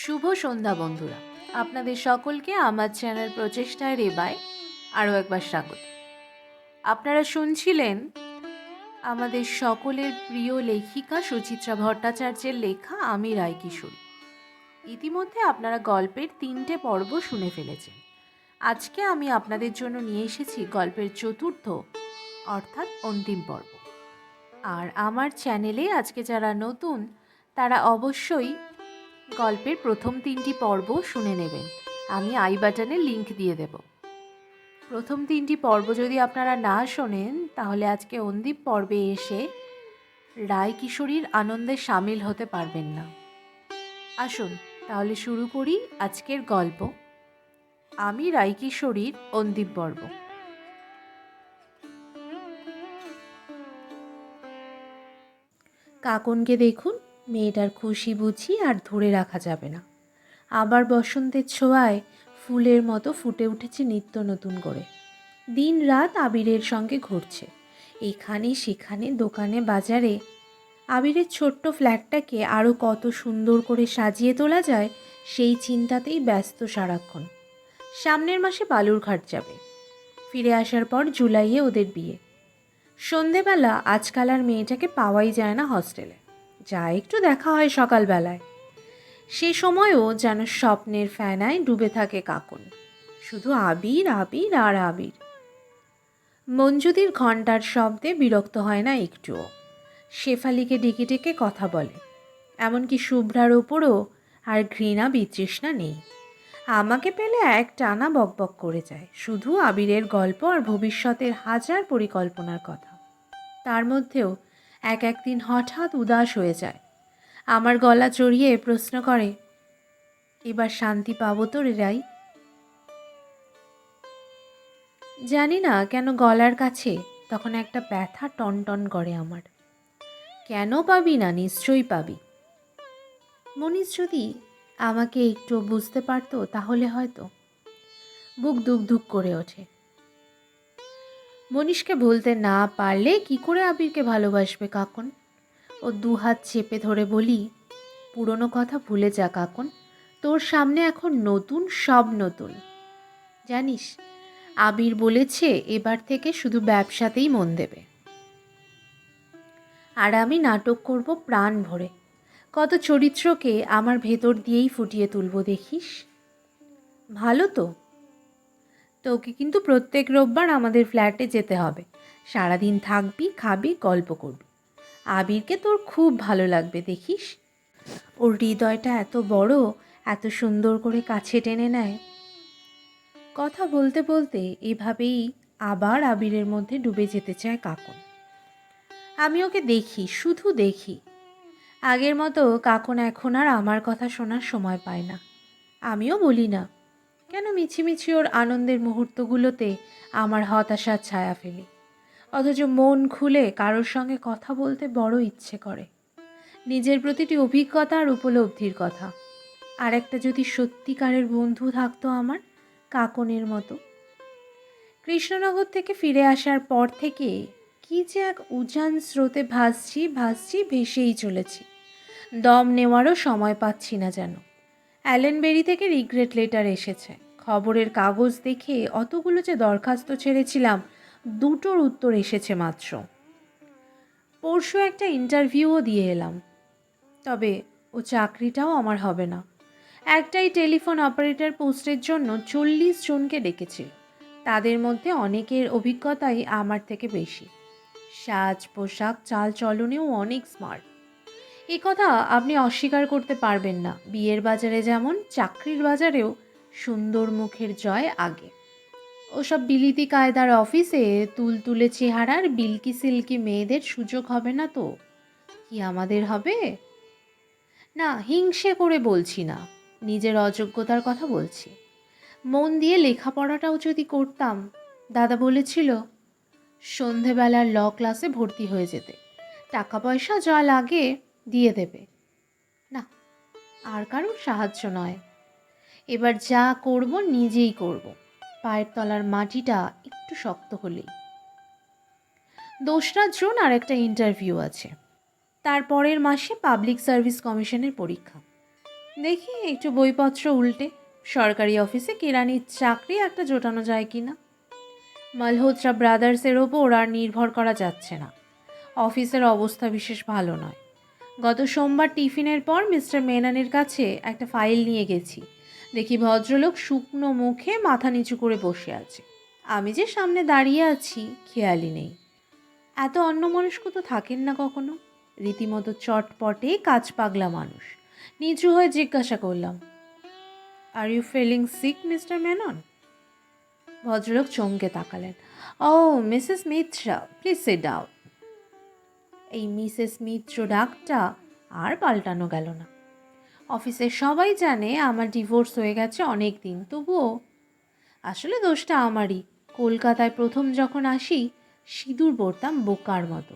শুভ সন্ধ্যা বন্ধুরা, আপনাদের সকলকে আমার চ্যানেল প্রচেষ্টায় রেবায় আরও একবার স্বাগত। আপনারা শুনছিলেন আমাদের সকলের প্রিয় লেখিকা সুচিত্রা ভট্টাচার্যের লেখা আমি রায়কিশোরী। ইতিমধ্যে আপনারা গল্পের 3টে পর্ব শুনে ফেলেছেন। আজকে আমি আপনাদের জন্য নিয়ে এসেছি গল্পের চতুর্থ অর্থাৎ অন্তিম পর্ব। আর আমার চ্যানেলে আজকে যারা নতুন তারা অবশ্যই গল্পের প্রথম 3টি পর্ব শুনে নেবেন। আমি আই বাটনে লিংক দিয়ে দেব। প্রথম 3টি পর্ব যদি আপনারা না শোনেন তাহলে আজকে অন্তিম পর্বে এসে রায়কিশোরীর আনন্দে সামিল হতে পারবেন না। আসুন তাহলে শুরু করি আজকের গল্প আমি রায়কিশোরীর অন্তিম পর্ব। কাকনকে দেখুন, মেয়েটার খুশি বুঝি আর ধরে রাখা যাবে না। আবার বসন্তের ছোঁয়ায় ফুলের মতো ফুটে উঠেছে নিত্য নতুন করে। দিন রাত আবিরের সঙ্গে ঘুরছে, এখানে সেখানে দোকানে বাজারে। আবিরের ছোট্ট ফ্ল্যাটটাকে আরও কত সুন্দর করে সাজিয়ে তোলা যায় সেই চিন্তাতেই ব্যস্ত সারাক্ষণ। সামনের মাসে বালুরঘাট যাবে। ফিরে আসার পর জুলাইয়ে ওদের বিয়ে। সন্ধেবেলা আজকাল আর মেয়েটাকে পাওয়াই যায় না হস্টেলে, যা একটু দেখা হয় সকালবেলায়। সে সময়ও যেন স্বপ্নের ফেনায় ডুবে থাকে কাকন। শুধু আবির আবির আর আবির। মঞ্জুদির ঘণ্টার শব্দে বিরক্ত হয় না একটুও। শেফালিকে ডেকে ডেকে কথা বলে, এমনকি শুভ্রার ওপরও আর ঘৃণা বিতৃষ্ণা নেই। আমাকে পেলে এক টানা বকবক করে যায়, শুধু আবিরের গল্প আর ভবিষ্যতের হাজার পরিকল্পনার কথা। তার মধ্যেও একদিন হঠাৎ উদাস হয়ে যায়। আমার গলা চড়িয়ে প্রশ্ন করে, এবার শান্তি পাবো তো রে রাই? জানি না কেন গলার কাছে তখন একটা ব্যথা টনটন করে আমার। কেন পাবি না? নিশ্চয়ই পাবি। মনীষ যদি আমাকে একটু বুঝতে পারতো তাহলে হয়তো। বুক ধুক ধুক করে ওঠে। মনীষকে বলতে না পারলে কি করে আবিরকে ভালোবাসবে কাকন? ও দুহাত চেপে ধরে বলি, পুরনো কথা ভুলে যা কাকন, তোর সামনে এখন নতুন, সব নতুন। জানিস, আবির বলেছে এবার থেকে শুধু ব্যবসাতেই মন দেবে, আর আমি নাটক করব প্রাণ ভরে। কত চরিত্রকে আমার ভেতর দিয়েই ফুটিয়ে তুলব দেখিস। ভালো তো। তোকে কিন্তু প্রত্যেক রোববার আমাদের ফ্ল্যাটে যেতে হবে। সারাদিন থাকবি, খাবি, গল্প করবি। আবিরকে তোর খুব ভালো লাগবে দেখিস। ওর হৃদয়টা এত বড়, এত সুন্দর করে কাছে টেনে নেয়। কথা বলতে বলতে এভাবেই আবার আবিরের মধ্যে ডুবে যেতে চায় কাকন। আমি ওকে দেখি, শুধু দেখি। আগের মতো কাকন এখন আর আমার কথা শোনার সময় পায় না। আমিও বলি না। কেন মিছিমিছি ওর আনন্দের মুহূর্তগুলোতে আমার হতাশার ছায়া ফেলি, অথচ মন খুলে কারোর সঙ্গে কথা বলতে বড় ইচ্ছে করে। নিজের প্রতিটি অভিজ্ঞতা আর উপলব্ধির কথা। আর একটা যদি সত্যিকারের বন্ধু থাকতো আমার, কাকনের মতো। কৃষ্ণনগর থেকে ফিরে আসার পর থেকে কি যে এক উজান স্রোতে ভাসছি ভেসেই চলেছি। দম নেওয়ারও সময় পাচ্ছি না যেন। অ্যালেনবেরি থেকে রিগ্রেট লেটার এসেছে। খবরের কাগজ দেখে অতগুলো যে দরখাস্ত ছেড়েছিলাম, 2টোর উত্তর এসেছে মাত্র। পরশু একটা ইন্টারভিউও দিয়ে এলাম, তবে ও চাকরিটাও আমার হবে না। একটাই টেলিফোন অপারেটর পোস্টের জন্য 40 জনকে ডেকেছিল। তাদের মধ্যে অনেকের অভিজ্ঞতাই আমার থেকে বেশি। সাজ পোশাক চাল চলনেও অনেক স্মার্ট। এ কথা আপনি অস্বীকার করতে পারবেন না। বিয়ের বাজারে যেমন, চাকরির বাজারেও সুন্দর মুখের জয় আগে। ওসব বিলিতি কায়দার অফিসে তুলতুলে চেহারার বিলকি সিল্কি মেয়েদের সুযোগ হবে না তো কি আমাদের হবে? না, হিংসে করে বলছি না, নিজের অযোগ্যতার কথা বলছি। মন দিয়ে লেখাপড়াটাও যদি করতাম। দাদা বলেছিল সন্ধেবেলার ল ক্লাসে ভর্তি হয়ে যেতে, টাকা পয়সা যা লাগে দিয়ে দেবে। না, আর কারোর সাহায্য নয়। এবার যা করব নিজেই করব, পায়ের তলার মাটিটা একটু শক্ত হলেই। 2রা জুন আর একটা ইন্টারভিউ আছে। তারপরের মাসে পাবলিক সার্ভিস কমিশনের পরীক্ষা। দেখি একটু বইপত্র উল্টে সরকারি অফিসে কেরানির চাকরি একটা জোটানো যায় কি না। মালহোত্রা ব্রাদার্সের ওপর আর নির্ভর করা যাচ্ছে না। অফিসের অবস্থা বিশেষ ভালো নয়। গত সোমবার টিফিনের পর মিস্টার মেননের কাছে একটা ফাইল নিয়ে গেছি। দেখি ভদ্রলোক শুকনো মুখে মাথা নিচু করে বসে আছে। আমি যে সামনে দাঁড়িয়ে আছি খেয়ালই নেই। এত অন্যমনস্ক তো থাকেন না কখনো। রীতিমতো চটপটে কাজ পাগলা মানুষ। নিচু হয়ে জিজ্ঞাসা করলাম, are you feeling sick Mr Menon? ভদ্রলোক চমকে তাকালেন। Oh Mrs Mitra, please sit down. এই মিসেস মিত্র ডাকটা আর পাল্টানো গেল না। অফিসের সবাই জানে আমার ডিভোর্স হয়ে গেছে অনেক দিন, তবুও আসলে দোষটা আমারই। কলকাতায় প্রথম যখন আসি সিঁদুর পরতাম বোকার মতো।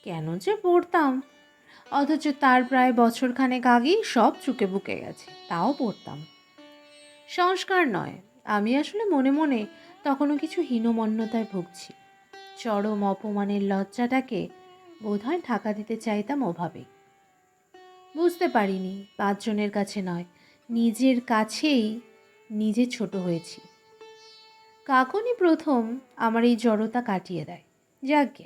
কেন যে পরতাম, অথচ তার প্রায় বছরখানেক আগেই সব চুকে বুকে গেছে, তাও পরতাম। সংস্কার নয়, আমি আসলে মনে মনে তখনও কিছু হীনমন্যতায় ভুগছি। চরম অপমানের লজ্জাটাকে বোধহয় ঢাকা দিতে চাইতাম ওভাবেই। বুঝতে পারিনি 5 জনের কাছে নয়, নিজের কাছেই নিজে ছোট হয়েছি। কাকুনি প্রথম আমার এই জড়তা কাটিয়ে দেয়। যাকগে,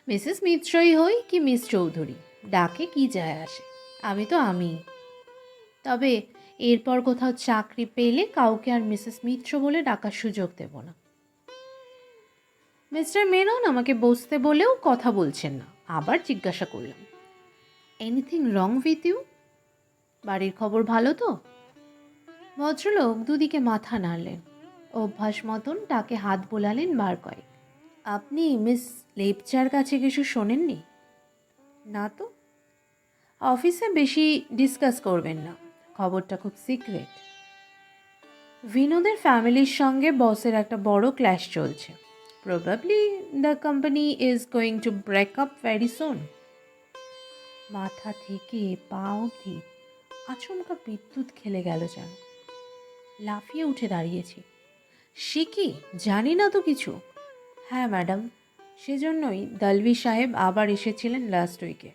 মিসেস মিত্রই হই কি মিস চৌধুরী, ডাকে কি যায় আসে, আমি তো আমি। তবে এরপর কোথাও চাকরি পেলে কাউকে আর মিসেস মিত্র বলে ডাকার সুযোগ দেব না। মিস্টার মেনন আমাকে বসতে বলেও কথা বলছেন না। আবার জিজ্ঞাসা করলাম, এনিথিং রং উইথ ইউ? বাড়ির খবর ভালো তো? ভদ্রলোক দুদিকে মাথা নাড়লেন। অভ্যাস মতন তাকে হাত বোলালেন বার কয়েক। আপনি মিস লেপচার কাছে কিছু শোনেননি? না তো। অফিসে বেশি ডিসকাস করবেন না, খবরটা খুব সিক্রেট। বিনোদের ফ্যামিলির সঙ্গে বসের একটা বড় ক্ল্যাশ চলছে। Probably the company is going to break up very soon. মাথা থেকে পা অবধি আচমকা বিদ্যুৎ খেলে গেল যেন। লাফিয়ে উঠে দাঁড়িয়েছি। সে কি, জানি না তো কিছু। হ্যাঁ ম্যাডাম, সেজন্যই দলভি সাহেব আবার এসেছিলেন লাস্ট উইকে।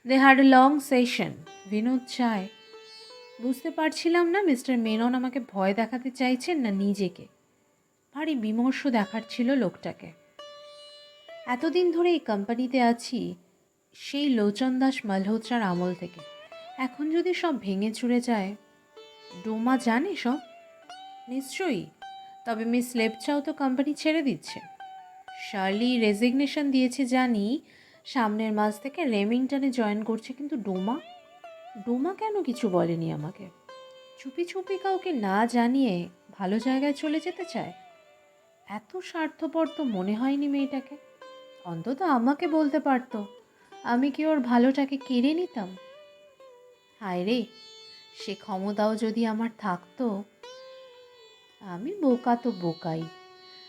They had a long session. Binod চায়। বুঝতে পারছিলাম না মিস্টার মেনন আমাকে ভয় দেখাতে চাইছেন না নিজেকে। ভারী বিমর্ষ দেখাচ্ছিল লোকটাকে। এতদিন ধরে এই কোম্পানিতে আছি, সেই লোচন দাস মালহোত্রার আমল থেকে। এখন যদি সব ভেঙে চুরে যায়। ডোমা জানে সব? নিশ্চয়ই। তবে মিস লেপচাও তো কোম্পানি ছেড়ে দিচ্ছে। শার্লি রেজিগনেশন দিয়েছে জানি, সামনের মাস থেকে রেমিংটনে জয়েন করছে, কিন্তু ডোমা ডোমা কেন কিছু বলেনি আমাকে? চুপি চুপি কাউকে না জানিয়ে ভালো জায়গায় চলে যেতে চায়। এত স্বার্থপর তো মনে হয়নি মেয়েটাকে। অন্তত আমাকে বলতে পারতো, আমি কি ওর ভালোটাকে কেড়ে নিতাম? হায় রে, সে ক্ষমতাও যদি আমার থাকতো। আমি বোকা তো বোকাই।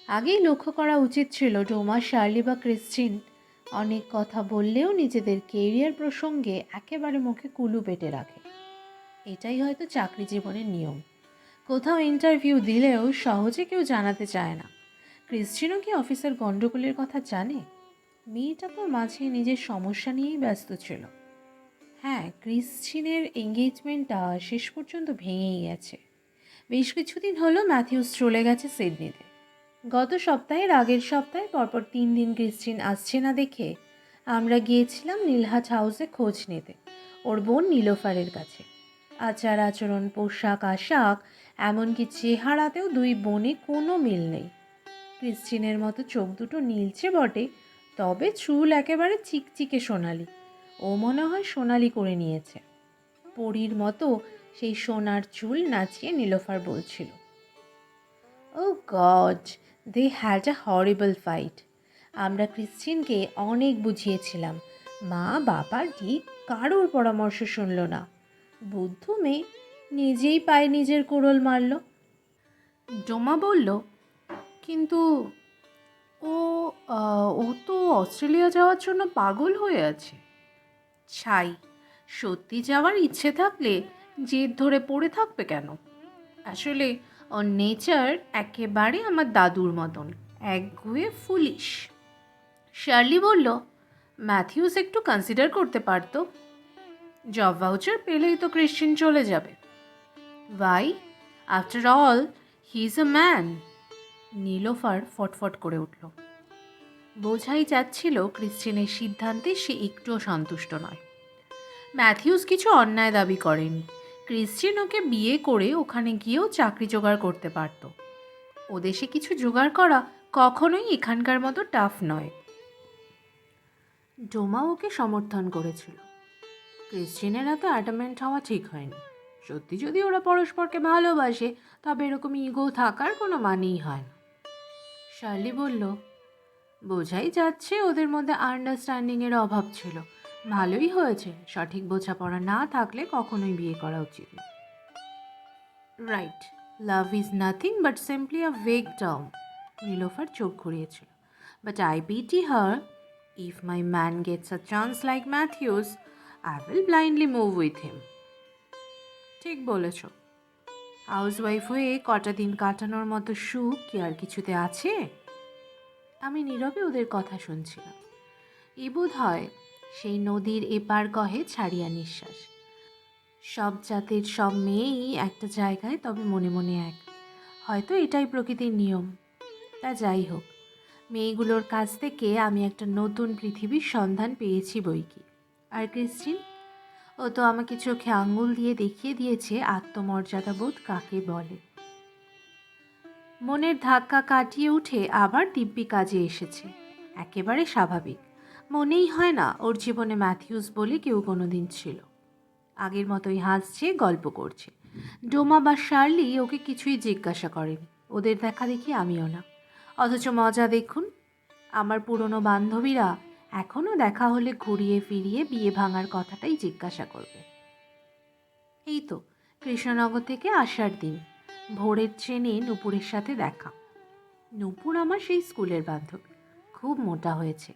আগেই লক্ষ্য করা উচিত ছিল ডোমা, শার্লি বা ক্রিস্টিন অনেক কথা বললেও নিজেদের কেরিয়ার প্রসঙ্গে একেবারে মুখে কুলু পেটে রাখে। এটাই হয়তো চাকরি জীবনের নিয়ম। কোথাও ইন্টারভিউ দিলেও সহজে কেউ জানাতে চায় না। ক্রিস্টিনও কি অফিসের গণ্ডগোলের কথা জানে? মেয়েটা তো মাঝে নিজের সমস্যা নিয়েই ব্যস্ত ছিল। হ্যাঁ, ক্রিস্টিনের এঙ্গেজমেন্টটা শেষ পর্যন্ত ভেঙেই গেছে। বেশ কিছুদিন হলো ম্যাথিউস চলে গেছে সিডনিতে। গত সপ্তাহের আগের সপ্তাহে পরপর 3 দিন ক্রিস্টিন আসছে না দেখে আমরা গিয়েছিলাম নীলহাট হাউসে খোঁজ নিতে, ওর বোন নীলোফারের কাছে। আচার আচরণ, পোশাক আশাক, এমনকি চেহারাতেও দুই বোনে কোনো মিল নেই। ক্রিস্টিনের মতো চোখ দুটো নীলচে বটে, তবে চুল একেবারে চিকচিকে সোনালি। ও মনে হয় সোনালি করে নিয়েছে। পরীর মতো সেই সোনার চুল নাচিয়ে নীলোফার বলছিল, oh God, they had a horrible fight. আমরা ক্রিস্টিনকে অনেক বুঝিয়েছিলাম, মা বাবা ঠিক কারোর পরামর্শ শুনল না। বুদ্ধ মেয়ে, নিজেই পায়ে নিজের কুড়োল মারল। ডোমা বলল, কিন্তু ও ও তো অস্ট্রেলিয়া যাওয়ার জন্য পাগল হয়ে আছে। ছাই, সত্যি যাওয়ার ইচ্ছে থাকলে জেদ ধরে পড়ে থাকবে কেন? আসলে ওর নেচার একেবারে আমার দাদুর মতন, একগুঁয়ে ফুলিশ। শার্লি বলল, ম্যাথিউস একটু কনসিডার করতে পারতো। জব ভাউচার পেলেই তো ক্রিশ্চিয়ান চলে যাবে। Why? After all he is a man. Nilofar ফটফট করে উঠল। বোঝাই যাচ্ছিল ক্রিশ্চিয়ানের সিদ্ধান্তে সে একটুও সন্তুষ্ট নয়। ম্যাথিউস কিছু অন্যায় দাবি করেনি। ক্রিশ্চিয়ান ওকে বিয়ে করে ওখানে গিয়েও চাকরি জোগাড় করতে পারত। ও দেশে কিছু জোগাড় করা কখনোই এখানকার মতো টাফ নয়। ডোমা ওকে সমর্থন করেছিল। ক্রিশ্চিয়ানের এত অ্যাডামেন্ট হওয়া ঠিক হয়নি। সত্যি যদি ওরা পরস্পরকে ভালোবাসে তবে এরকম ইগো থাকার কোনো মানেই হয় না। শার্লি বলল, বোঝাই যাচ্ছে ওদের মধ্যে আন্ডারস্ট্যান্ডিংয়ের অভাব ছিল। ভালোই হয়েছে, সঠিক বোঝাপড়া না থাকলে কখনোই বিয়ে করা উচিত না। Right, love is nothing but simply a vague term. Nilofar চোখ ঘুরিয়েছিল। But I pity her. If my man gets a chance like Matthews, I will blindly move with him. ঠিক বলেছ। হাউসওয়াইফ হয়ে কটা দিন কাটানোর মতো সুখ কি আর কিছুতে আছে? আমি নীরবে ওদের কথা শুনছিলাম। এই বোধ হয় সেই নদীর এপার কহে ছাড়িয়া নিঃশ্বাস। সব জাতের সব মেয়েই একটা জায়গায়, তবে মনে মনে এক। হয়তো এটাই প্রকৃতির নিয়ম। তা যাই হোক, মেয়েগুলোর কাছ থেকে আমি একটা নতুন পৃথিবীর সন্ধান পেয়েছি বইকি। আর ক্রিশ্চিন, ও তো আমাকে চোখে আঙ্গুল দিয়ে দেখিয়ে দিয়েছে আত্মমর্যাদা বোধ কাকে বলে। মনের ধাক্কা কাটিয়ে উঠে আবার দিব্যি কাজে এসেছে। একেবারে স্বাভাবিক। মনেই হয় না ওর জীবনে ম্যাথিউস বলে কেউ কোনোদিন ছিল। আগের মতোই হাসছে, গল্প করছে। ডোমা বা শার্লি ওকে কিছুই জিজ্ঞাসা করেনি। ওদের দেখা দেখি আমিও না। অথচ মজা দেখুন, আমার পুরনো বান্ধবীরা এখনও দেখা হলে ঘুরিয়ে ফিরিয়ে বিয়ে ভাঙার কথাটাই জিজ্ঞাসা করবে। এই তো কৃষ্ণনগর থেকে আসার দিন ভোরের ট্রেনে নূপুরের সাথে দেখা। নূপুর আমার সেই স্কুলের বান্ধবী। খুব মোটা হয়েছে,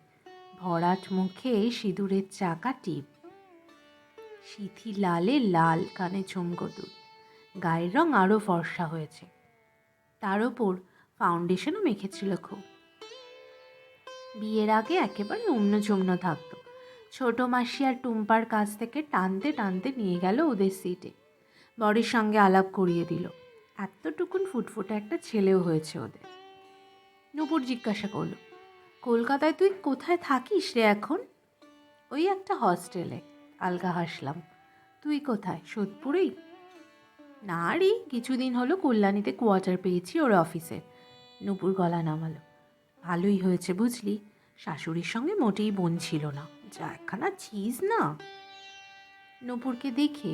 ভরাট মুখে সিঁদুরের চাকা টিপ, সিথি লালে লাল, কানে ঝুমকো দুল, গায়ের রং আরও ফর্সা হয়েছে। তার ওপর ফাউন্ডেশনও মেখেছিল খুব। বিয়ের আগে একেবারে উম্ন ঝুমন থাকতো। ছোট মাসি আর টুম্পার কাছ থেকে টানতে টানতে নিয়ে গেল ওদের সিটে। বরের সঙ্গে আলাপ করিয়ে দিল। এতটুকুন ফুটফুটে একটা ছেলেও হয়েছে ওদের। নূপুর জিজ্ঞাসা করল, কলকাতায় তুই কোথায় থাকিস রে এখন? ওই একটা হস্টেলে। আলগা হাসলাম। তুই কোথায়, সোদপুরেই? না রে, কিছুদিন হলো কল্যাণীতে কোয়ার্টার পেয়েছি ওর অফিসে। নূপুর গলা নামালো। ভালোই হয়েছে বুঝলি, শাশুড়ির সঙ্গে মোটেই বোন ছিল না। যা একখানা চিজ না। নূপুরকে দেখে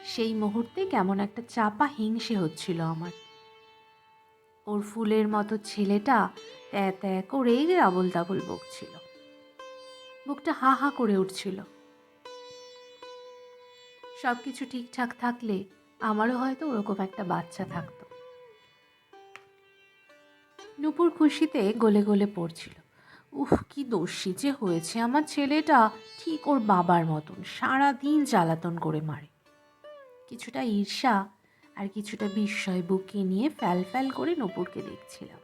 সেই মুহূর্তে কেমন একটা চাপা হিংসে হচ্ছিল আমার। ওর ফুলের মতো ছেলেটা ত্যাঁ ত্যাঁ করে আবোল তাবোল বকছিল। বুকটা হা হা করে উঠছিল। সব কিছু ঠিকঠাক থাকলে আমারও হয়তো ওরকম একটা বাচ্চা থাকতো। নূপুর খুশিতে গলে গলে পড়ছিল। উফ, কি দোষী যে হয়েছে আমার ছেলেটা। ঠিক ওর বাবার মতন সারাদিন জ্বালাতন করে মারে। কিছুটা ঈর্ষা আর কিছুটা বিস্ময় বুকে নিয়ে ফ্যাল ফ্যাল করে নূপুরকে দেখছিলাম।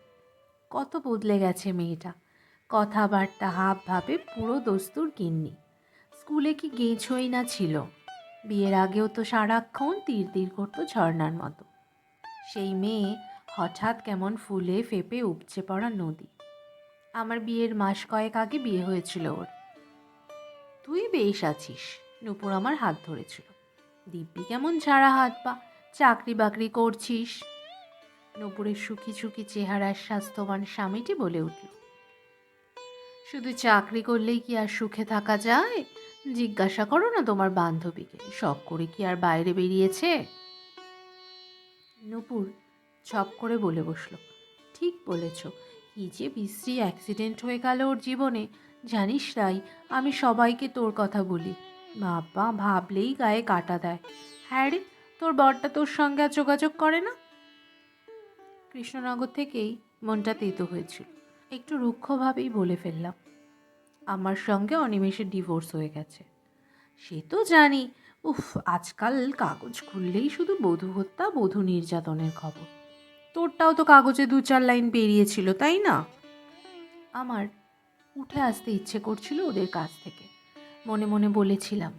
কত বদলে গেছে মেয়েটা। কথাবার্তা হাব ভাবে পুরো দস্তুর গিন্নি। স্কুলে কি গেছই না ছিল। বিয়ের আগেও তো সারাক্ষণ তীর তীর করতো ঝর্নার মতো। সেই মেয়ে হঠাৎ কেমন ফুলে ফেপে উপচে পড়া নদী। আমার বিয়ের মাস কয়েক আগে বিয়ে হয়েছিল ওর। তুই বেশ আছিস। নূপুর আমার হাত ধরেছিল। দিব্যি কেমন ঝাড়া হাত পা, চাকরি বাকরি করছিস। নূপুরের সুখী সুখী চেহারার স্বাস্থ্যবান স্বামীটি বলে উঠল, শুধু চাকরি করলেই কি আর সুখে থাকা যায়? জিজ্ঞাসা করো না তোমার বান্ধবীকে, শখ করে কি আর বাইরে বেরিয়েছে? নূপুর ছপ করে বলে বসলো, ঠিক বলেছ। কি যে বিশ্রী অ্যাক্সিডেন্ট হয়ে গেল ওর জীবনে। জানিস রাই, আমি সবাইকে তোর কথা বলি। বাবা, ভাবলেই গায়ে কাটা দেয়। হ্যাঁ রে, তোর বরটা তোর সঙ্গে আর যোগাযোগ করে না? কৃষ্ণনগর থেকেই মনটা তেতো হয়েছিল। একটু রুক্ষভাবেই বলে ফেললাম, আমার সঙ্গে অনিমেষের ডিভোর্স হয়ে গেছে। সে তো জানি। উফ, আজকাল কাগজ খুললেই শুধু বধূ হত্যা, বধূ নির্যাতনের খবর। তোরটাও তো কাগজে 2-4 লাইন বেরিয়েছিল, তাই না? আমার উঠে আসতে ইচ্ছে করছিল ওদের কাছ থেকে। মনে মনে বলেছিলাম,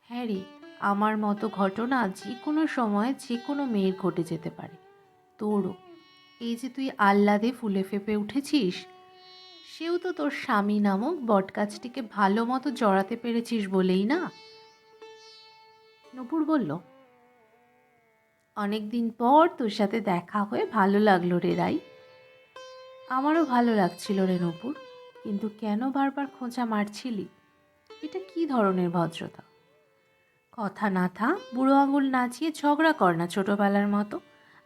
হ্যাঁ রে, আমার মতো ঘটনা যে কোনো সময় যে কোনো মেয়ের ঘটে যেতে পারে, তোরও। এই যে তুই আহ্লাদে ফুলে ফেঁপে উঠেছিস, সেও তো তোর স্বামী নামক বটগাছটিকে ভালো মতো জড়াতে পেরেছিস বলেই না। নূপুর বলল, অনেক দিন পর তোর সাথে দেখা হয়ে ভালো লাগলো রে রাই। আমারও ভালো লাগছিল রে নূপুর, কিন্তু কেন বারবার খোঁচা মারছিলি? এটা কি ধরনের ভদ্রতা? কথা না থাক, বুড়ো আঙুল নাচিয়ে ঝগড়া কর না ছোটবেলার মতো।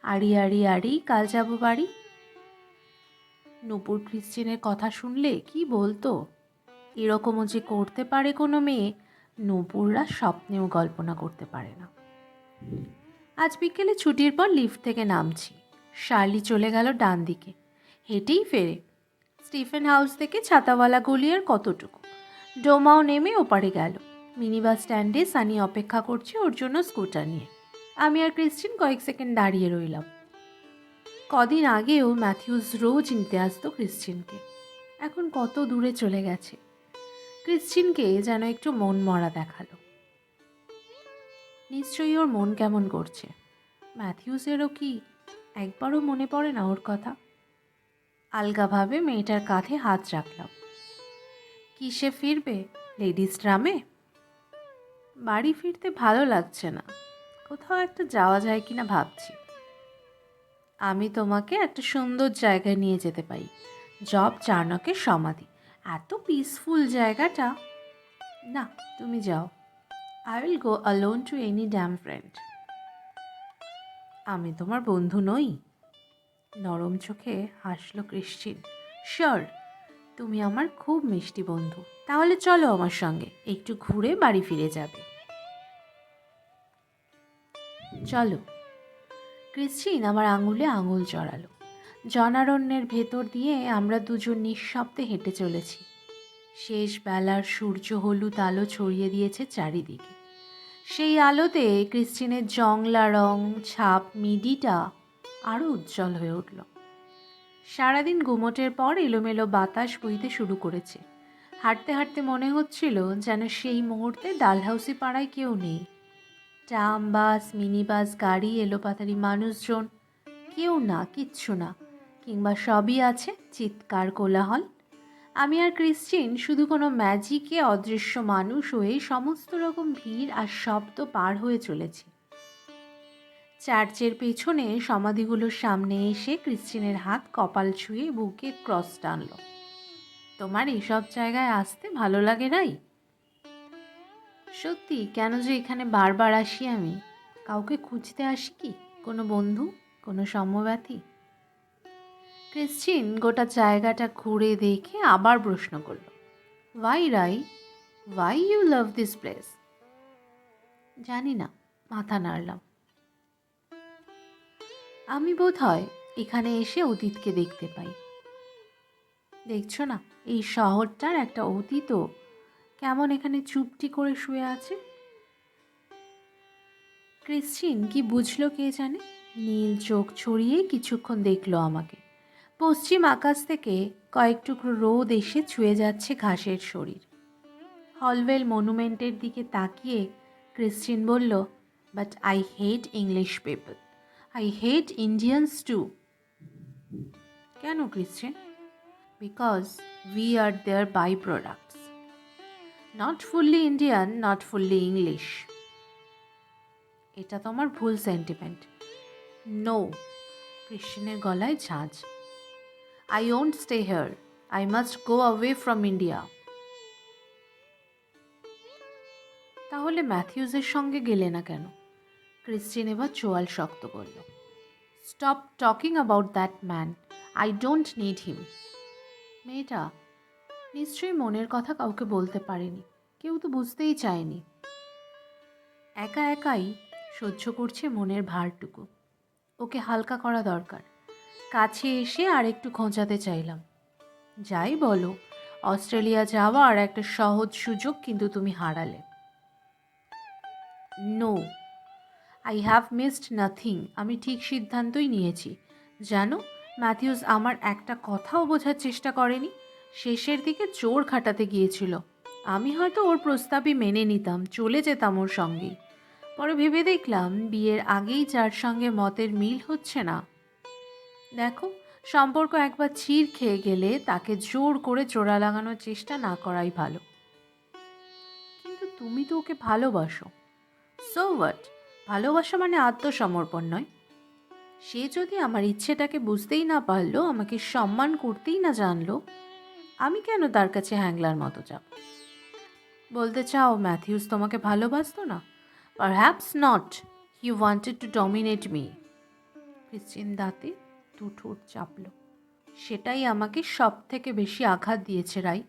আড়ি আড়ি আড়ি, কাল যাবো বাড়ি। নূপুর ক্রিশ্চিনের কথা শুনলে কি বলতো? এরকমও যে করতে পারে কোনো মেয়ে, নূপুররা স্বপ্নেও কল্পনা করতে পারে না। আজ বিকেলে ছুটির পর লিফট থেকে নামছি। শার্লি চলে গেল ডান দিকে, হেঁটেই ফেরে। স্টিফেন হাউস থেকে ছাতাওয়ালা গলি আর কতটুকু। ডোমাও নেমে ওপারে গেল। মিনি বাস স্ট্যান্ডে সানি অপেক্ষা করছে ওর জন্য স্কুটার নিয়ে। আমি আর ক্রিশ্চিন কয়েক সেকেন্ড দাঁড়িয়ে রইলাম। কদিন আগেও ম্যাথিউস রোজ নিতে আসতো ক্রিশ্চিনকে, এখন কত দূরে চলে গেছে। ক্রিশ্চিনকে যেন একটু মন মরা দেখালো। নিশ্চয়ই ওর মন কেমন করছে। ম্যাথিউসেরও কি একবারও মনে পড়ে না ওর কথা? আলগাভাবে মেয়েটার কাঁধে হাত রাখলাম। কিসে ফিরবে? লেডিস ট্রামে? বাড়ি ফিরতে ভালো লাগছে না, কোথাও একটা যাওয়া যায় কিনা ভাবছি। আমি তোমাকে একটা সুন্দর জায়গায় নিয়ে যেতে পারি, জব চার্নকের সমাধি। এত পিসফুল জায়গাটা। না, তুমি যাও। I will go alone to any damn friend. আমি তোমার বন্ধু নই? নরম চোখে হাসলো ক্রিশ্চিন। শিওর, তুমি আমার খুব মিষ্টি বন্ধু। তাহলে চলো আমার সঙ্গে, একটু ঘুরে বাড়ি ফিরে যাবে। চলো। ক্রিশ্চিন আমার আঙুলে আঙুল জড়ালো। জনারণ্যের ভেতর দিয়ে আমরা দুজন নিঃশব্দে হেঁটে চলেছি। শেষ বেলার সূর্য হলুদ আলো ছড়িয়ে দিয়েছে চারিদিকে। সেই আলোতে ক্রিশ্চিনের জংলা রং ছাপ মিডিটা আরও উজ্জ্বল হয়ে উঠল। সারাদিন গুমোটের পর এলোমেলো বাতাস বইতে শুরু করেছে। হাঁটতে হাঁটতে মনে হচ্ছিল যেন সেই মুহূর্তে ডালহাউসি পাড়ায় কেউ নেই। ট্রাম, বাস, মিনি বাস, গাড়ি, এলোপাতাড়ি মানুষজন, কেউ না, কিচ্ছু না। কিংবা সবই আছে, চিৎকার, কোলাহল। আমি আর ক্রিশ্চিন শুধু কোনো ম্যাজিকে অদৃশ্য মানুষ হয়ে সমস্ত রকম ভিড় আর শব্দ পার হয়ে চলেছি। চার্চের পেছনে সমাধিগুলোর সামনে এসে ক্রিশ্চিনের হাত কপাল ছুঁয়ে বুকে ক্রস টানল। তোমার এসব জায়গায় আসতে ভালো লাগে রাই? সত্যি, কেন যে এখানে বারবার আসি আমি? কাউকে খুঁজতে আসি কি? কোনো বন্ধু, কোনো সমব্যথী? ক্রিশ্চিন গোটা জায়গাটা ঘুরে দেখে আবার প্রশ্ন করল, why Rai, why you love this place? জানি না, মাথা নাড়লাম। আমি বোধ হয় এখানে এসে অতীতকে দেখতে পাই। দেখছো না, এই শহরটার একটা অতীতও কেমন এখানে চুপটি করে শুয়ে আছে। ক্রিশ্চিন কি বুঝলো কে জানে, নীল চোখ ছড়িয়ে কিছুক্ষণ দেখলো আমাকে। পশ্চিম আকাশ থেকে কয়েক টুকরো রোদ এসে ছুঁয়ে যাচ্ছে ঘাসের শরীর। হলওয়েল মনুমেন্টের দিকে তাকিয়ে ক্রিশ্চিন বলল, but I hate English people, I hate Indians too. কেন Christine? Because we are their by products, not fully Indian, not fully English. এটা তোমার ভুল সেন্টিমেন্ট। নো। ক্রিশ্চিনের গলায় ঝাঁঝ। I won't stay here, I must go away from India. তাহলে ম্যাথিউসের সঙ্গে গেলে না কেন? ক্রিশ্চিন এবার চোয়াল শক্ত করল। Stop talking about that man, I don't need হিম। মেয়েটা নিশ্চয়ই মনের কথা কাউকে বলতে পারেনি, কেউ তো বুঝতেই চায়নি। একা একাই সহ্য করছে মনের ভারটুকু। ওকে হালকা করা দরকার। কাছে এসে আর একটু খোঁচাতে চাইলাম। যাই বলো, অস্ট্রেলিয়া যাওয়ার একটা সহজ সুযোগ কিন্তু তুমি হারালে। No, I have missed nothing. আমি ঠিক সিদ্ধান্তই নিয়েছি। জানো, ম্যাথিউস আমার একটা কথাও বোঝার চেষ্টা করেনি। শেষের দিকে জোর খাটাতে গিয়েছিল। আমি হয়তো ওর প্রস্তাবই মেনে নিতাম, চলে যেতাম ওর সঙ্গেই। পরে ভেবে দেখলাম বিয়ের আগেই যার সঙ্গে মতের মিল হচ্ছে না, দেখো, সম্পর্ক একবার ছিঁড় খেয়ে গেলে তাকে জোর করে জোড়া লাগানোর চেষ্টা না করাই ভালো। কিন্তু তুমি তো ওকে ভালোবাসো। So what? ভালোবাসা মানে আত্মসমর্পণ নয়? সে যদি আমার ইচ্ছেটাকে বুঝতেই না পারলো, আমাকে সম্মান করতেই না জানলো, আমি কেন তার কাছে হ্যাংলার মতো যাব? বলতে চাও ম্যাথিউস তোমাকে ভালোবাসতো না? Perhaps not. He wanted to dominate me. Christine দাঁতে দু ঠোঁট চাপল। সেটাই আমাকে সব থেকে বেশি আঘাত দিয়েছে, রাই।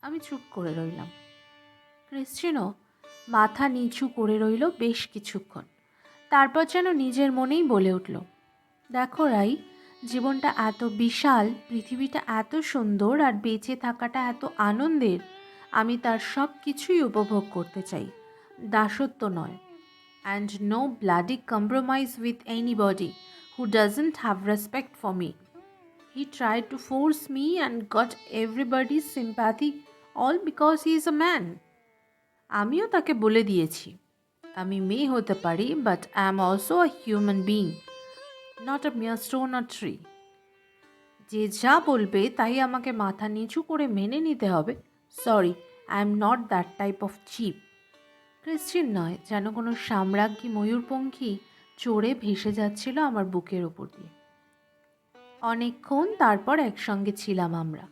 আমি চুপ করে রইলাম। ক্রিশ্চিনও মাথা নিচু করে রইল বেশ কিছুক্ষণ। তারপর যেন নিজের মনেই বলে উঠল, দেখো রাই, জীবনটা এত বিশাল, পৃথিবীটা এত সুন্দর, আর বেঁচে থাকাটা এত আনন্দের, আমি তার সব কিছুই উপভোগ করতে চাই, দাসত্ব নয়। And no bloody compromise with anybody who doesn't have respect for me. He tried to force me and got everybody's sympathy, all because he is a man. আমিও তাকে বলে দিয়েছি, আমি মেয়ে হতে পারি, but I am also a human being, not a mere stone or tree. যে যা বলবে তাই আমাকে মাথা নিচু করে মেনে নিতে হবে। Sorry, I am not that type of cheap. Christian নয়, যেন কোনো সাম্রাজ্ঞী ময়ূরপঙ্খী চড়ে ভেসে যাচ্ছিল আমার বুকের ওপর দিয়ে। অনেকক্ষণ তারপর একসঙ্গে ছিলাম আমরা।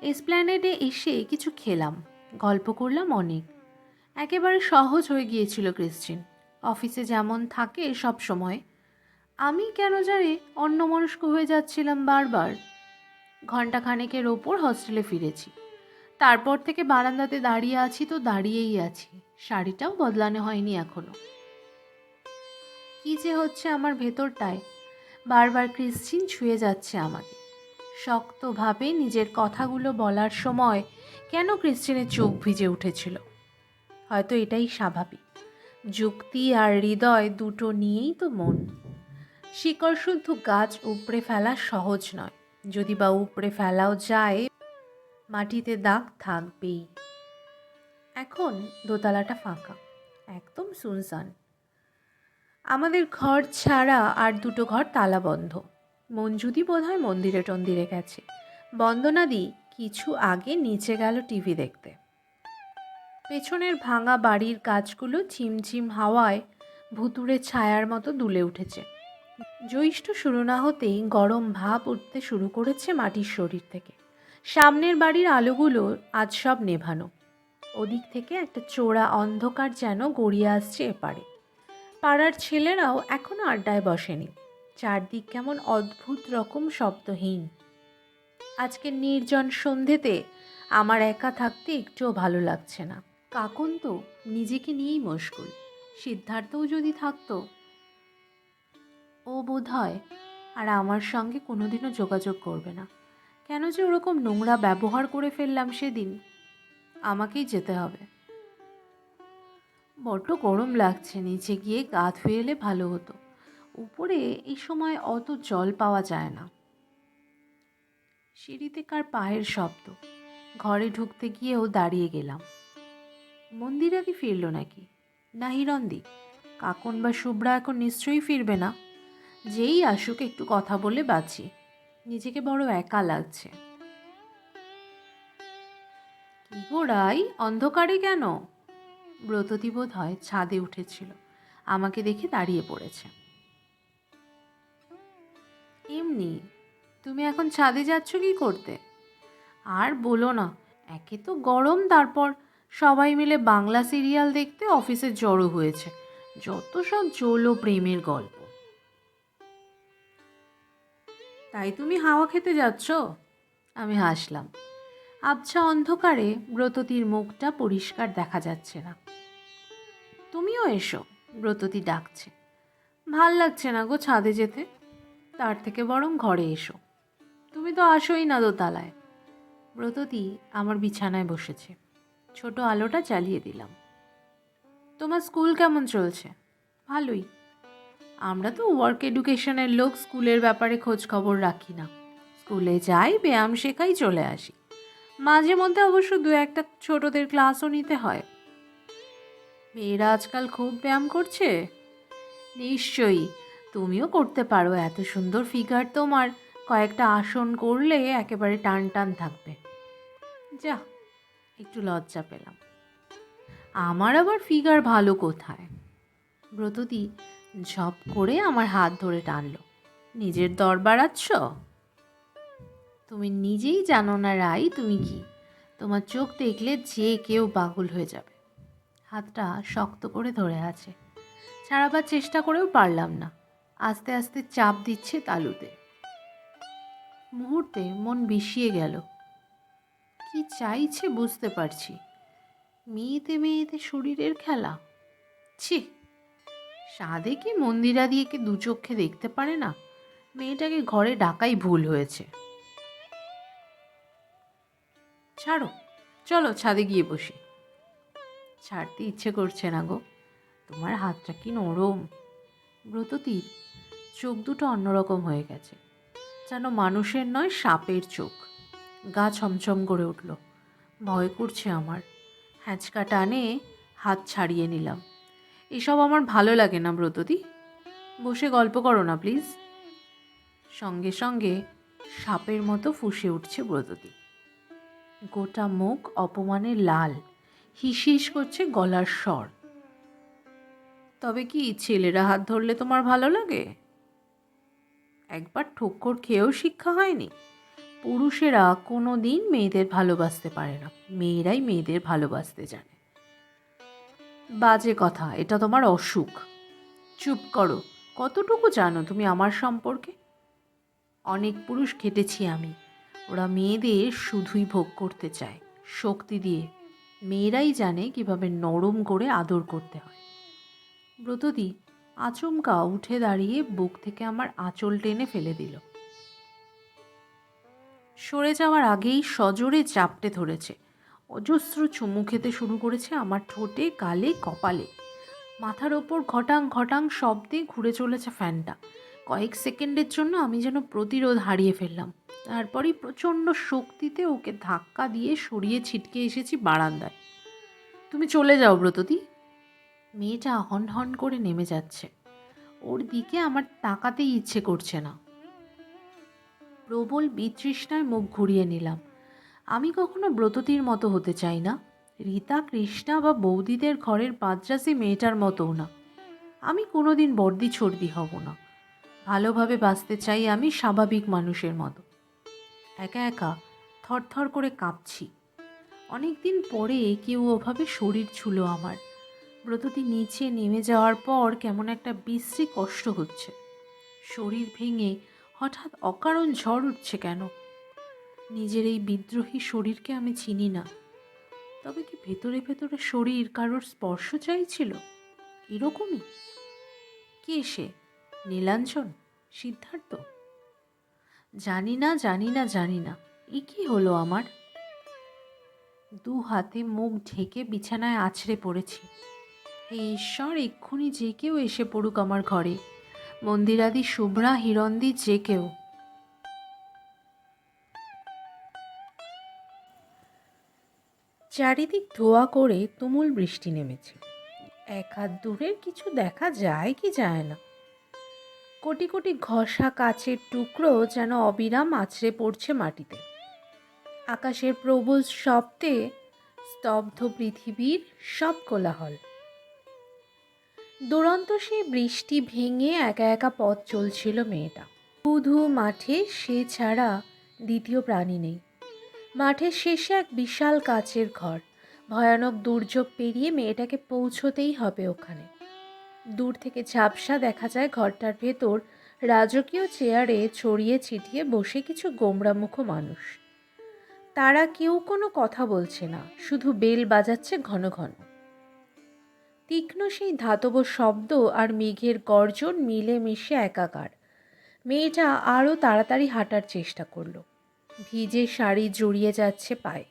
এসপ্ল্যানেডে এসে কিছু খেলাম, গল্প করলাম অনেক। একেবারে সহজ হয়ে গিয়েছিল ক্রিশ্চিয়ান, অফিসে যেমন থাকে সব সময়। আমি কেন জানি অন্যমনস্ক হয়ে যাচ্ছিলাম বারবার। ঘণ্টাখানেকের ওপর হস্টেলে ফিরেছি। তারপর থেকে বারান্দাতে দাঁড়িয়ে আছি তো দাঁড়িয়েই আছি, শাড়িটাও বদলানো হয়নি এখনো। কী যে হচ্ছে আমার ভেতরটায়, বারবার ক্রিশ্চিন ছুঁয়ে যাচ্ছে আমাকে। শক্তভাবে নিজের কথাগুলো বলার সময় কেন ক্রিশ্চিনের চোখ ভিজে উঠেছিল? হয়তো এটাই স্বাভাবিক। যুক্তি আর হৃদয় দুটো নিয়েই তো মন। শিকড় শুদ্ধ গাছ উপড়ে ফেলা সহজ নয়, যদি বা উপড়ে ফেলাও যায়, মাটিতে দাগ থাকবেই। এখন দোতলাটা ফাঁকা, একদম সুনসান। আমাদের ঘর ছাড়া আর দুটো ঘর তালা বন্ধ। মঞ্জুদি বোধহয় মন্দিরে টন্দিরে গেছে। বন্দনাদি কিছু আগে নিচে গেল টিভি দেখতে। পেছনের ভাঙা বাড়ির কাজগুলো ঝিমঝিম হাওয়ায় ভুতুড়ে ছায়ার মতো দুলে উঠেছে। জ্যৈষ্ঠ শুরু না হতেই গরম ভাপ উঠতে শুরু করেছে মাটির শরীর থেকে। সামনের বাড়ির আলোগুলো আজ সব নেভানো। ওদিক থেকে একটা চোরা অন্ধকার যেন গড়িয়ে আসছে এপারে। পাড়ার ছেলেরাও এখনও আড্ডায় বসেনি। চারদিক কেমন অদ্ভুত রকম শব্দহীন। আজকের নির্জন সন্ধেতে আমার একা থাকতে একটুও ভালো লাগছে না। কাকন তো নিজেকে নিয়েই মশগুল। সিদ্ধার্থও যদি থাকতো। ও বোধ হয় আর আমার সঙ্গে কোনোদিনও যোগাযোগ করবে না। কেন যে ওরকম নোংরা ব্যবহার করে ফেললাম সেদিন। আমাকেই যেতে হবে। বড্ড গরম লাগছে, নিচে গিয়ে গা ধুয়ে এলে ভালো হতো। উপরে এই সময় অত জল পাওয়া যায় না। সিঁড়িতে কার পায়ের শব্দ। ঘরে ঢুকতে গিয়েও দাঁড়িয়ে গেলাম। মন্দিরা কি ফিরল নাকি? না হিরন্দি? কাকন বা শুভ্রা এখন নিশ্চয়ই ফিরবে না। যেই আসুক একটু কথা বলে বাঁচি। নিজেকে বড় একা লাগছে। কি গোড়াই, অন্ধকারে কেন? ব্রততী বোধ হয় ছাদে উঠেছিল, আমাকে দেখে দাঁড়িয়ে পড়েছে। এমনি। তুমি এখন ছাদে যাচ্ছ কি করতে? আর বলো না, একে তো গরম, তারপর সবাই মিলে বাংলা সিরিয়াল দেখতে অফিসে জড়ো হয়েছে। যত সব জোলো প্রেমের গল্প। তাই তুমি হাওয়া খেতে যাচ্ছ? আমি হাসলাম। আবছা অন্ধকারে ব্রততীর মুখটা পরিষ্কার দেখা যাচ্ছে না। তুমিও এসো, ব্রততী ডাকছে। ভাল লাগছে না গো ছাদে যেতে, তার থেকে বরং ঘরে এসো। তুমি তো আসোই না দোতলায়। ব্রততী আমার বিছানায় বসেছে। ছোট আলোটা জ্বালিয়ে দিলাম। তোমার স্কুল কেমন চলছে? ভালোই। আমরা তো ওয়ার্ক এডুকেশনের লোক, স্কুলের ব্যাপারে খোঁজ খবর রাখি না। স্কুলে যাই, ব্যায়াম শেখাই, চলে আসি। মাঝে মধ্যে অবশ্য দু একটা ছোটদের ক্লাসও নিতে হয়। মেয়েরা আজকাল খুব ব্যায়াম করছে। নিশ্চয়ই, তুমিও করতে পারো, এত সুন্দর ফিগার তোমার, কয়েকটা আসন করলে একেবারে টান টান থাকবে। যা, একটু লজ্জা পেলাম। আমার আবার ফিগার ভালো কোথায়? ব্রততী ঝপ করে আমার হাত ধরে টানলো। নিজের দর বাড়াচ্ছ? তুমি নিজেই জানো না রাই তুমি কি। তোমার চোখ দেখলে যে কেউ পাগল হয়ে যাবে। হাতটা শক্ত করে ধরে আছে, ছাড়াবার চেষ্টা করেও পারলাম না। আস্তে আস্তে চাপ দিচ্ছে তালুতে। মুহূর্তে মন বিষিয়ে গেল। কি চাইছে বুঝতে পারছি। মেয়েতে মেয়েতে শরীরের খেলা। ছি, সাধে কি মন্দিরা দিয়ে কি দু চোখে দেখতে পারে না? মেয়েটাকে ঘরে ডাকাই ভুল হয়েছে। ছাড়ো, চলো ছাদে গিয়ে বসি। ছাড়তে ইচ্ছে করছে না গো, তোমার হাতটা কি নরম। ব্রততীর চোখ দুটো অন্যরকম হয়ে গেছে, যেন মানুষের নয় সাপের চোখ। গা ছমছম করে উঠল। ভয় করছে আমার। হ্যাঁচকা টানে হাত ছাড়িয়ে নিলাম। এসব আমার ভালো লাগে না ব্রততী, বসে গল্প করো না প্লিজ। সঙ্গে সঙ্গে সাপের মতো ফুঁসে উঠছে ব্রততী। গোটা মুখ অপমানে লাল, হিসিস করছে গলার স্বর। তবে কি ছেলেরা হাত ধরলে তোমার ভালো লাগে? একবার ঠোক্কর খেয়েও শিক্ষা হয়নি? পুরুষেরা কোনো দিন মেয়েদের ভালোবাসতে পারে না, মেয়েরাই মেয়েদের ভালোবাসতে জানে। বাজে কথা, এটা তোমার অসুখ। চুপ করো। কতটুকু জানো তুমি আমার সম্পর্কে? অনেক পুরুষ খেটেছি আমি, ওরা মেয়েদের শুধুই ভোগ করতে চায়, শক্তি দিয়ে। মেয়েরাই জানে কিভাবে নরম করে আদর করতে হয়। ব্রততী আচমকা উঠে দাঁড়িয়ে বুক থেকে আমার আঁচল টেনে ফেলে দিল। সরে যাওয়ার আগেই সজোরে চাপটে ধরেছে। অজস্র চুমু খেতে শুরু করেছে আমার ঠোঁটে, গালে, কপালে। মাথার ওপর ঘটাং ঘটাং শব্দে ঘুরে চলেছে ফ্যানটা। কয়েক সেকেন্ডের জন্য আমি যেন প্রতিরোধ হারিয়ে ফেললাম। তারপরই প্রচণ্ড শক্তিতে ওকে ধাক্কা দিয়ে সরিয়ে ছিটকে এসেছি বারান্দায়। তুমি চলে যাও ব্রততী। মেয়েটা হন হন করে নেমে যাচ্ছে। ওর দিকে আমার তাকাতেই ইচ্ছে করছে না। প্রবল বিতৃষ্ণায় মুখ ঘুরিয়ে নিলাম। আমি কখনো ব্রততীর মতো হতে চাই না, রীতা, কৃষ্ণা বা বৌদিদের ঘরের পাঁচরাশি মেয়েটার মতোও না। আমি কোনোদিন বর্দি ছর্দি হব না। ভালোভাবে বাঁচতে চাই আমি, স্বাভাবিক মানুষের মতো। একা একা থরথর করে কাঁপছি। অনেক দিন পরে কেউ ওভাবে শরীর ছুলো আমার। ব্রততী নিচে নেমে যাওয়ার পর কেমন একটা বিশ্রী কষ্ট হচ্ছে। শরীর ভেঙে হঠাৎ অকারণ ঝড় উঠছে কেন? নিজের এই বিদ্রোহী শরীরকে আমি চিনি না। তবে কি ভেতরে ভেতরে শরীর কারোর স্পর্শ চাইছিল? এরকমই? কে সে? নীলাঞ্জন? সিদ্ধার্থ? জানি না, জানি না, জানি না। এ কি হলো আমার? দু হাতে মুখ ঢেকে বিছানায় আছড়ে পড়েছি। হে ঈশ্বর, এক্ষুনি যে কেউ এসে পড়ুক আমার ঘরে। মন্দিরাদি, শুভ্রা, হিরণদি, যে কেউ। চারিদিক ধোয়া করে তুমুল বৃষ্টি নেমেছে। এক হাত দূরের কিছু দেখা যায় কি যায় না। কোটি কোটি ঘষা কাচের টুকরো যেন অবিরাম আছড়ে পড়ছে মাটিতে। আকাশের প্রবল শব্দে স্তব্ধ পৃথিবীর সব কোলাহল। দুরন্ত সেই বৃষ্টি ভেঙে একা একা পথ চলছিল মেয়েটা। ধু মাঠে সে ছাড়া দ্বিতীয় প্রাণী নেই। মাঠের শেষে এক বিশাল কাচের ঘর। ভয়ানক দুর্যোগ পেরিয়ে মেয়েটাকে পৌঁছতেই হবে ওখানে। দূর থেকে ঝাপসা দেখা যায় ঘরটার ভেতর রাজকীয় চেয়ারে ছড়িয়ে ছিটিয়ে বসে কিছু গোমড়ামুখো মানুষ। তারা কেউ কোনো কথা বলছে না, শুধু বেল বাজাচ্ছে ঘন ঘন। তীক্ষ্ণ সেই ধাতব শব্দ আর মেঘের গর্জন মিলে মিশে একাকার। মেয়েটা আরও তাড়াতাড়ি হাঁটার চেষ্টা করলো। ভিজে শাড়ি জড়িয়ে যাচ্ছে পায়ে।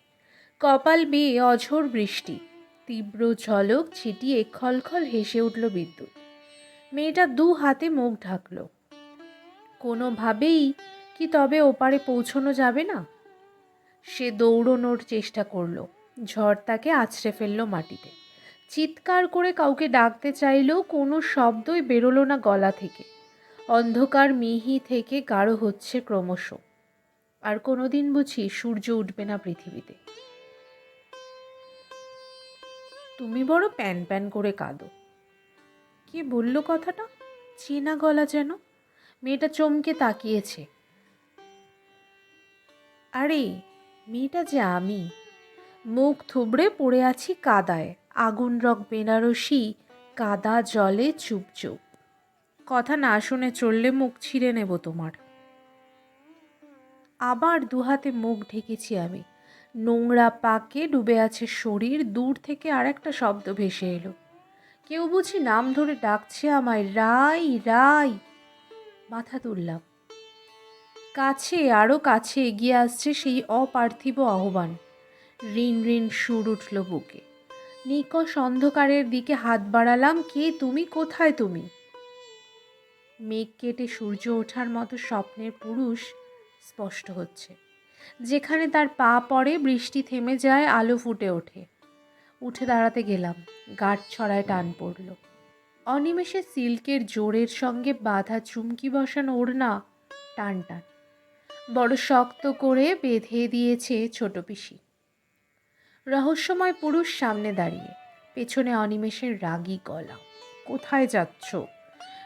কপাল বেয়ে অঝোর বৃষ্টি। তীব্র ঝলক ছিটিয়ে খলখল হেসে উঠল বিদ্যুৎ। মেয়েটা দু হাতে মুখ ঢাকল। কোনোভাবেই কি তবে ওপারে পৌঁছানো যাবে না? সে দৌড়নোর চেষ্টা করলো। ঝড় তাকে আছড়ে ফেললো মাটিতে। চিৎকার করে কাউকে ডাকতে চাইলেও কোনো শব্দই বেরোলো না গলা থেকে। অন্ধকার মিহি থেকে গাঢ় হচ্ছে ক্রমশ। আর কোনোদিন বুঝি সূর্য উঠবে না পৃথিবীতে। তুমি বড় প্যান প্যান করে কাঁদো। কে বলল কথাটা? চেনা গলা যেন। মেয়েটা চমকে তাকিয়েছে। আরে, মেয়েটা যে আমি। মুখ থুবড়ে পড়ে আছি কাদায়, আগুন রক বেনারসি কাদা জলে চুপচুপ। কথা না শুনে চললে মুখ ছিঁড়ে নেব তোমার। আবার দুহাতে মুখ ঢেকেছি আমি। নোংরা পাকে ডুবে আছে শরীর। দূর থেকে আরেকটা শব্দ ভেসে এলো। কেউ বুঝি নাম ধরে ডাকছে আমায়, রাই রাই। মাথা তুললাম। কাছে, আরও কাছে এগিয়ে আসছে সেই অপার্থিব আহ্বান। রিন রিন সুর উঠল বুকে। নিকষ অন্ধকারের দিকে হাত বাড়ালাম। কে তুমি? কোথায় তুমি? মেঘ কেটে সূর্য ওঠার মতো স্বপ্নের পুরুষ স্পষ্ট হচ্ছে। যেখানে তার পা পড়ে বৃষ্টি থেমে যায়, আলো ফুটে ওঠে। উঠে দাঁড়াতে গেলাম, গাঁট ছড়ায় টান পড়ল। অনিমেষে সিল্কের জোরের সঙ্গে বাঁধা চুমকি বসানো ওড়না টান টান বড় শক্ত করে বেঁধে দিয়েছে ছোট পিসি। রহস্যময় পুরুষ সামনে দাঁড়িয়ে, পেছনে অনিমেষের রাগী গলা। কোথায় যাচ্ছ?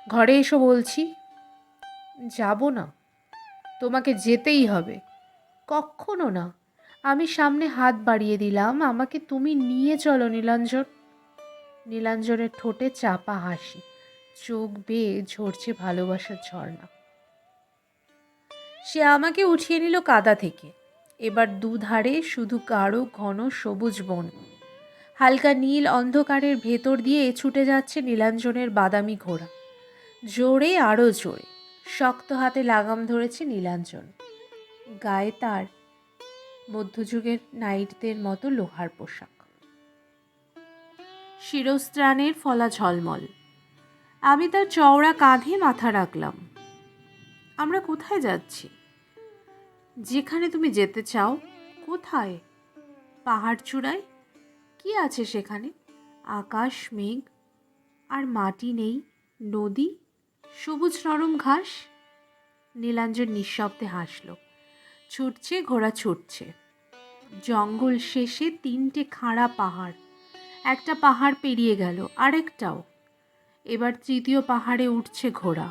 ঘরে এসো বলছি। যাব না, তোমাকে যেতেই হবে। কখনো না। আমি সামনে হাত বাড়িয়ে দিলাম। আমাকে তুমি নিয়ে চলো নীলাঞ্জন। নীলাঞ্জনের ঠোঁটে চাপা হাসি, চোখ বেয়ে ঝরছে ভালোবাসার ঝর্ণা। সে আমাকে উঠিয়ে নিল কাদা থেকে। এবার দুধারে শুধু গাঢ় ঘন সবুজ বন। হালকা নীল অন্ধকারের ভেতর দিয়ে ছুটে যাচ্ছে নীলাঞ্জনের বাদামি ঘোড়া। জোরে, আরও জোরে। শক্ত হাতে লাগাম ধরেছে নীলাঞ্জন। গায়ে তার মধ্যযুগের নাইটদের মতো লোহার পোশাক, শিরস্ত্রাণের ফলা ঝলমল। আমি তার চওড়া কাঁধে মাথা রাখলাম। আমরা কোথায় যাচ্ছি? যেখানে তুমি যেতে চাও। কোথায়? পাহাড় চূড়ায়। কি আছে সেখানে? আকাশ, মেঘ, আর মাটি নেই। নদী, সবুজ নরম ঘাস। নীলাঞ্জন নিঃশব্দে হাসল। ছুটছে ঘোড়া, ছুটছে। জঙ্গল শেষে 3টে খাড়া পাহাড়। একটা পাহাড় পেরিয়ে গেল, আরেকটাও। এবার 3য় পাহাড়ে উঠছে ঘোড়া,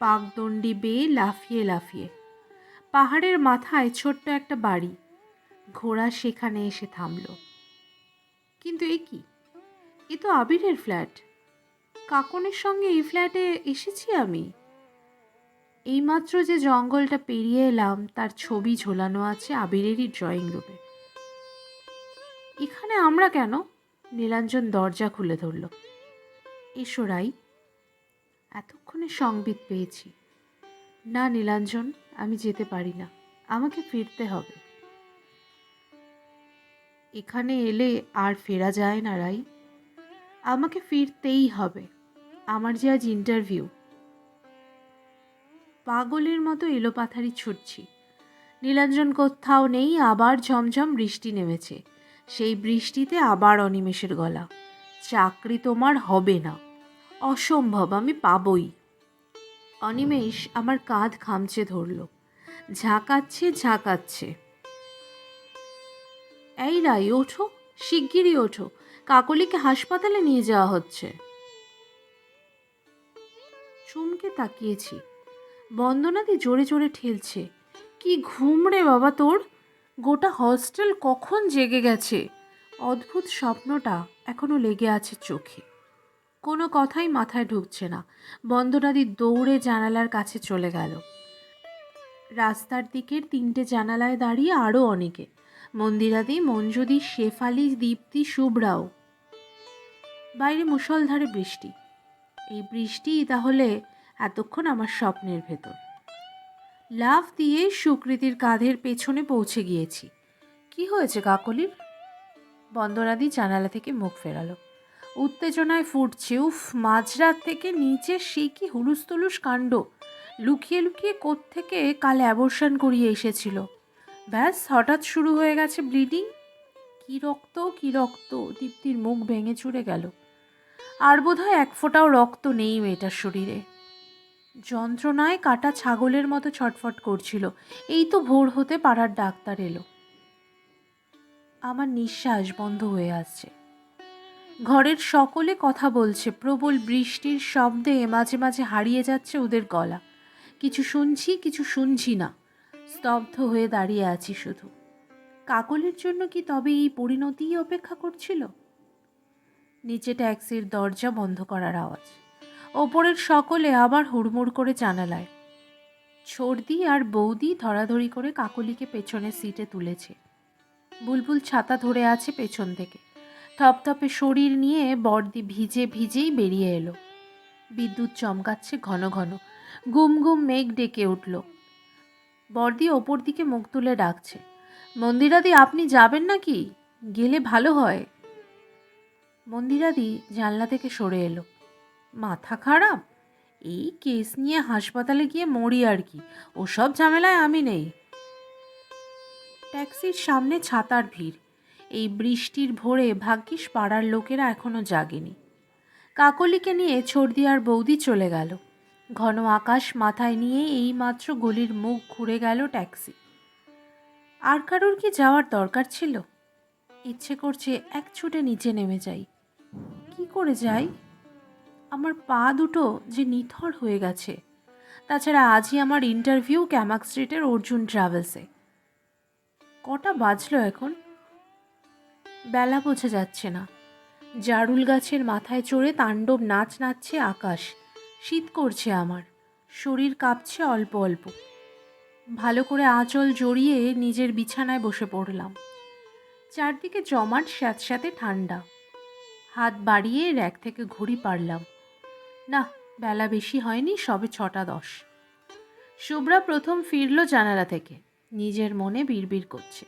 পাকদণ্ডি বেয়ে লাফিয়ে লাফিয়ে। পাহাড়ের মাথায় ছোট্ট একটা বাড়ি। ঘোড়া সেখানে এসে থামল। কিন্তু এ কি? এ তো আবিরের ফ্ল্যাট। কাকনের সঙ্গে এই ফ্ল্যাটে এসেছি আমি। এইমাত্র যে জঙ্গলটা পেরিয়ে এলাম তার ছবি ঝোলানো আছে আবিরেরই ড্রয়িং রুমে। এখানে আমরা কেন? নীলাঞ্জন দরজা খুলে ধরল। এসো রাই। এতক্ষণে সংবিত পেয়েছি। না নীলাঞ্জন, আমি যেতে পারি না। আমাকে ফিরতে হবে। এখানে এলে আর ফেরা যায় না রাই। আমাকে ফিরতেই হবে। আমার যে আজ ইন্টারভিউ। পাগলের মতো এলোপাথারি ছুটছি। নীলাঞ্জন কোথাও নেই। আবার ঝমঝম বৃষ্টি নেমেছে। সেই বৃষ্টিতে আবার অনিমেষের গলা। চাকরি তোমার হবে না। অসম্ভব, আমি পাবই। অনিমেষ আমার কাঁধ খামচে ধরল। ঝাঁকাচ্ছে ঝাঁকাচ্ছে। এই রাই, ওঠো, শিগগিরই ওঠো। কাকলিকে হাসপাতালে নিয়ে যাওয়া হচ্ছে। চমকে তাকিয়েছি। বন্দনাদি জোরে জোরে ঠেলছে। কি ঘুম রে বাবা তোর! গোটা হস্টেল কখন জেগে গেছে। অদ্ভুত স্বপ্নটা এখনো লেগে আছে চোখে। কোনো কথাই মাথায় ঢুকছে না। বন্দনাদি দৌড়ে জানালার কাছে চলে গেল। রাস্তার দিকের 3টে জানালায় দাঁড়িয়ে আরও অনেকে। মন্দিরাদি, মঞ্জুদি, শেফালি, দীপ্তি, শুভ্রাও। বাইরে মুষলধারে বৃষ্টি। এই বৃষ্টিই তাহলে এতক্ষণ আমার স্বপ্নের ভেতর। লাফ দিয়ে সুকৃতির কাঁধের পেছনে পৌঁছে গিয়েছি। কি হয়েছে কাকলির? বন্দনাদি জানালা থেকে মুখ ফেরালো। উত্তেজনায় ফুটছে। উফ, মাঝরাত থেকে নিচে সে কি হুলুস তুলুস কাণ্ড। লুকিয়ে লুকিয়ে কোত্থেকে কাল অ্যাবর্শন করিয়ে এসেছিল। ব্যাস হঠাৎ শুরু হয়ে গেছে ব্লিডিং। কি রক্ত কি রক্ত! দীপ্তির মুখ ভেঙে চুরে গেল। আর বোধহয় এক ফোঁটাও রক্ত নেই মেয়েটার শরীরে। যন্ত্রণায় কাটা ছাগলের মতো ছটফট করছিল। এই তো ভোর হতে পাড়ার ডাক্তার এলো। আমার নিঃশ্বাস বন্ধ হয়ে আসছে। ঘরের সকলে কথা বলছে, প্রবল বৃষ্টির শব্দে মাঝে মাঝে হারিয়ে যাচ্ছে ওদের গলা। কিছু শুনছি, কিছু শুনছি না। স্তব্ধ হয়ে দাঁড়িয়ে আছি শুধু। কাকলের জন্য কি তবে এই পরিণতিই অপেক্ষা করছিল? নিচে ট্যাক্সির দরজা বন্ধ করার আওয়াজ। ওপরের সকলে আবার হুড়মুড় করে জানালায়। ছর্দি আর বৌদি ধরাধরি করে কাকলিকে পেছনের সিটে তুলেছে। বুলবুল ছাতা ধরে আছে পেছন থেকে। থপথপে শরীর নিয়ে বর্দি ভিজে ভিজেই বেরিয়ে এলো। বিদ্যুৎ চমকাচ্ছে ঘন ঘন। গুম গুম মেঘ ডেকে উঠল। বর্দি ওপর দিকে মুখ তুলে ডাকছে, মন্দিরাদি আপনি যাবেন নাকি? গেলে ভালো হয়। মন্দিরাদি জানলা থেকে সরে এলো। মাথা খারাপ? এই কেস নিয়ে হাসপাতালে গিয়ে মরি আর কি, ওসব ঝামেলায় আমি নেই। ট্যাক্সির সামনে ছাতার ভিড়। এই বৃষ্টির ভোরে ভাগ্যিস পাড়ার লোকেরা এখনো জাগেনি। কাকলিকে নিয়ে ছর্দি আর বৌদি চলে গেল। ঘন আকাশ মাথায় নিয়ে এইমাত্র গলির মুখ ঘুরে গেল ট্যাক্সি। আর কারোর কি যাওয়ার দরকার ছিল? ইচ্ছে করছে এক ছুটে নিচে নেমে যাই। কি করে যাই? আমার পা দুটো যে নিথর হয়ে গেছে। তাছাড়া আজই আমার ইন্টারভিউ ক্যামাক স্ট্রিটের অর্জুন ট্রাভেলসে। কটা বাজলো এখন? বেলা বোঝা যাচ্ছে না। জারুল গাছের মাথায় চড়ে তাণ্ডব নাচ নাচছে আকাশ। শীত করছে আমার, শরীর কাঁপছে অল্প অল্প। ভালো করে আঁচল জড়িয়ে নিজের বিছানায় বসে পড়লাম। চারদিকে জমাট স্যাঁতস্যাঁতে ঠান্ডা। হাত বাড়িয়ে র্যাক থেকে ঘড়ি পারলাম। না, বেলা বেশি হয়নি, সবে 6:10। শুভ্রা প্রথম ফিরল জানালা থেকে। নিজের মনে বিড়বিড় করছে,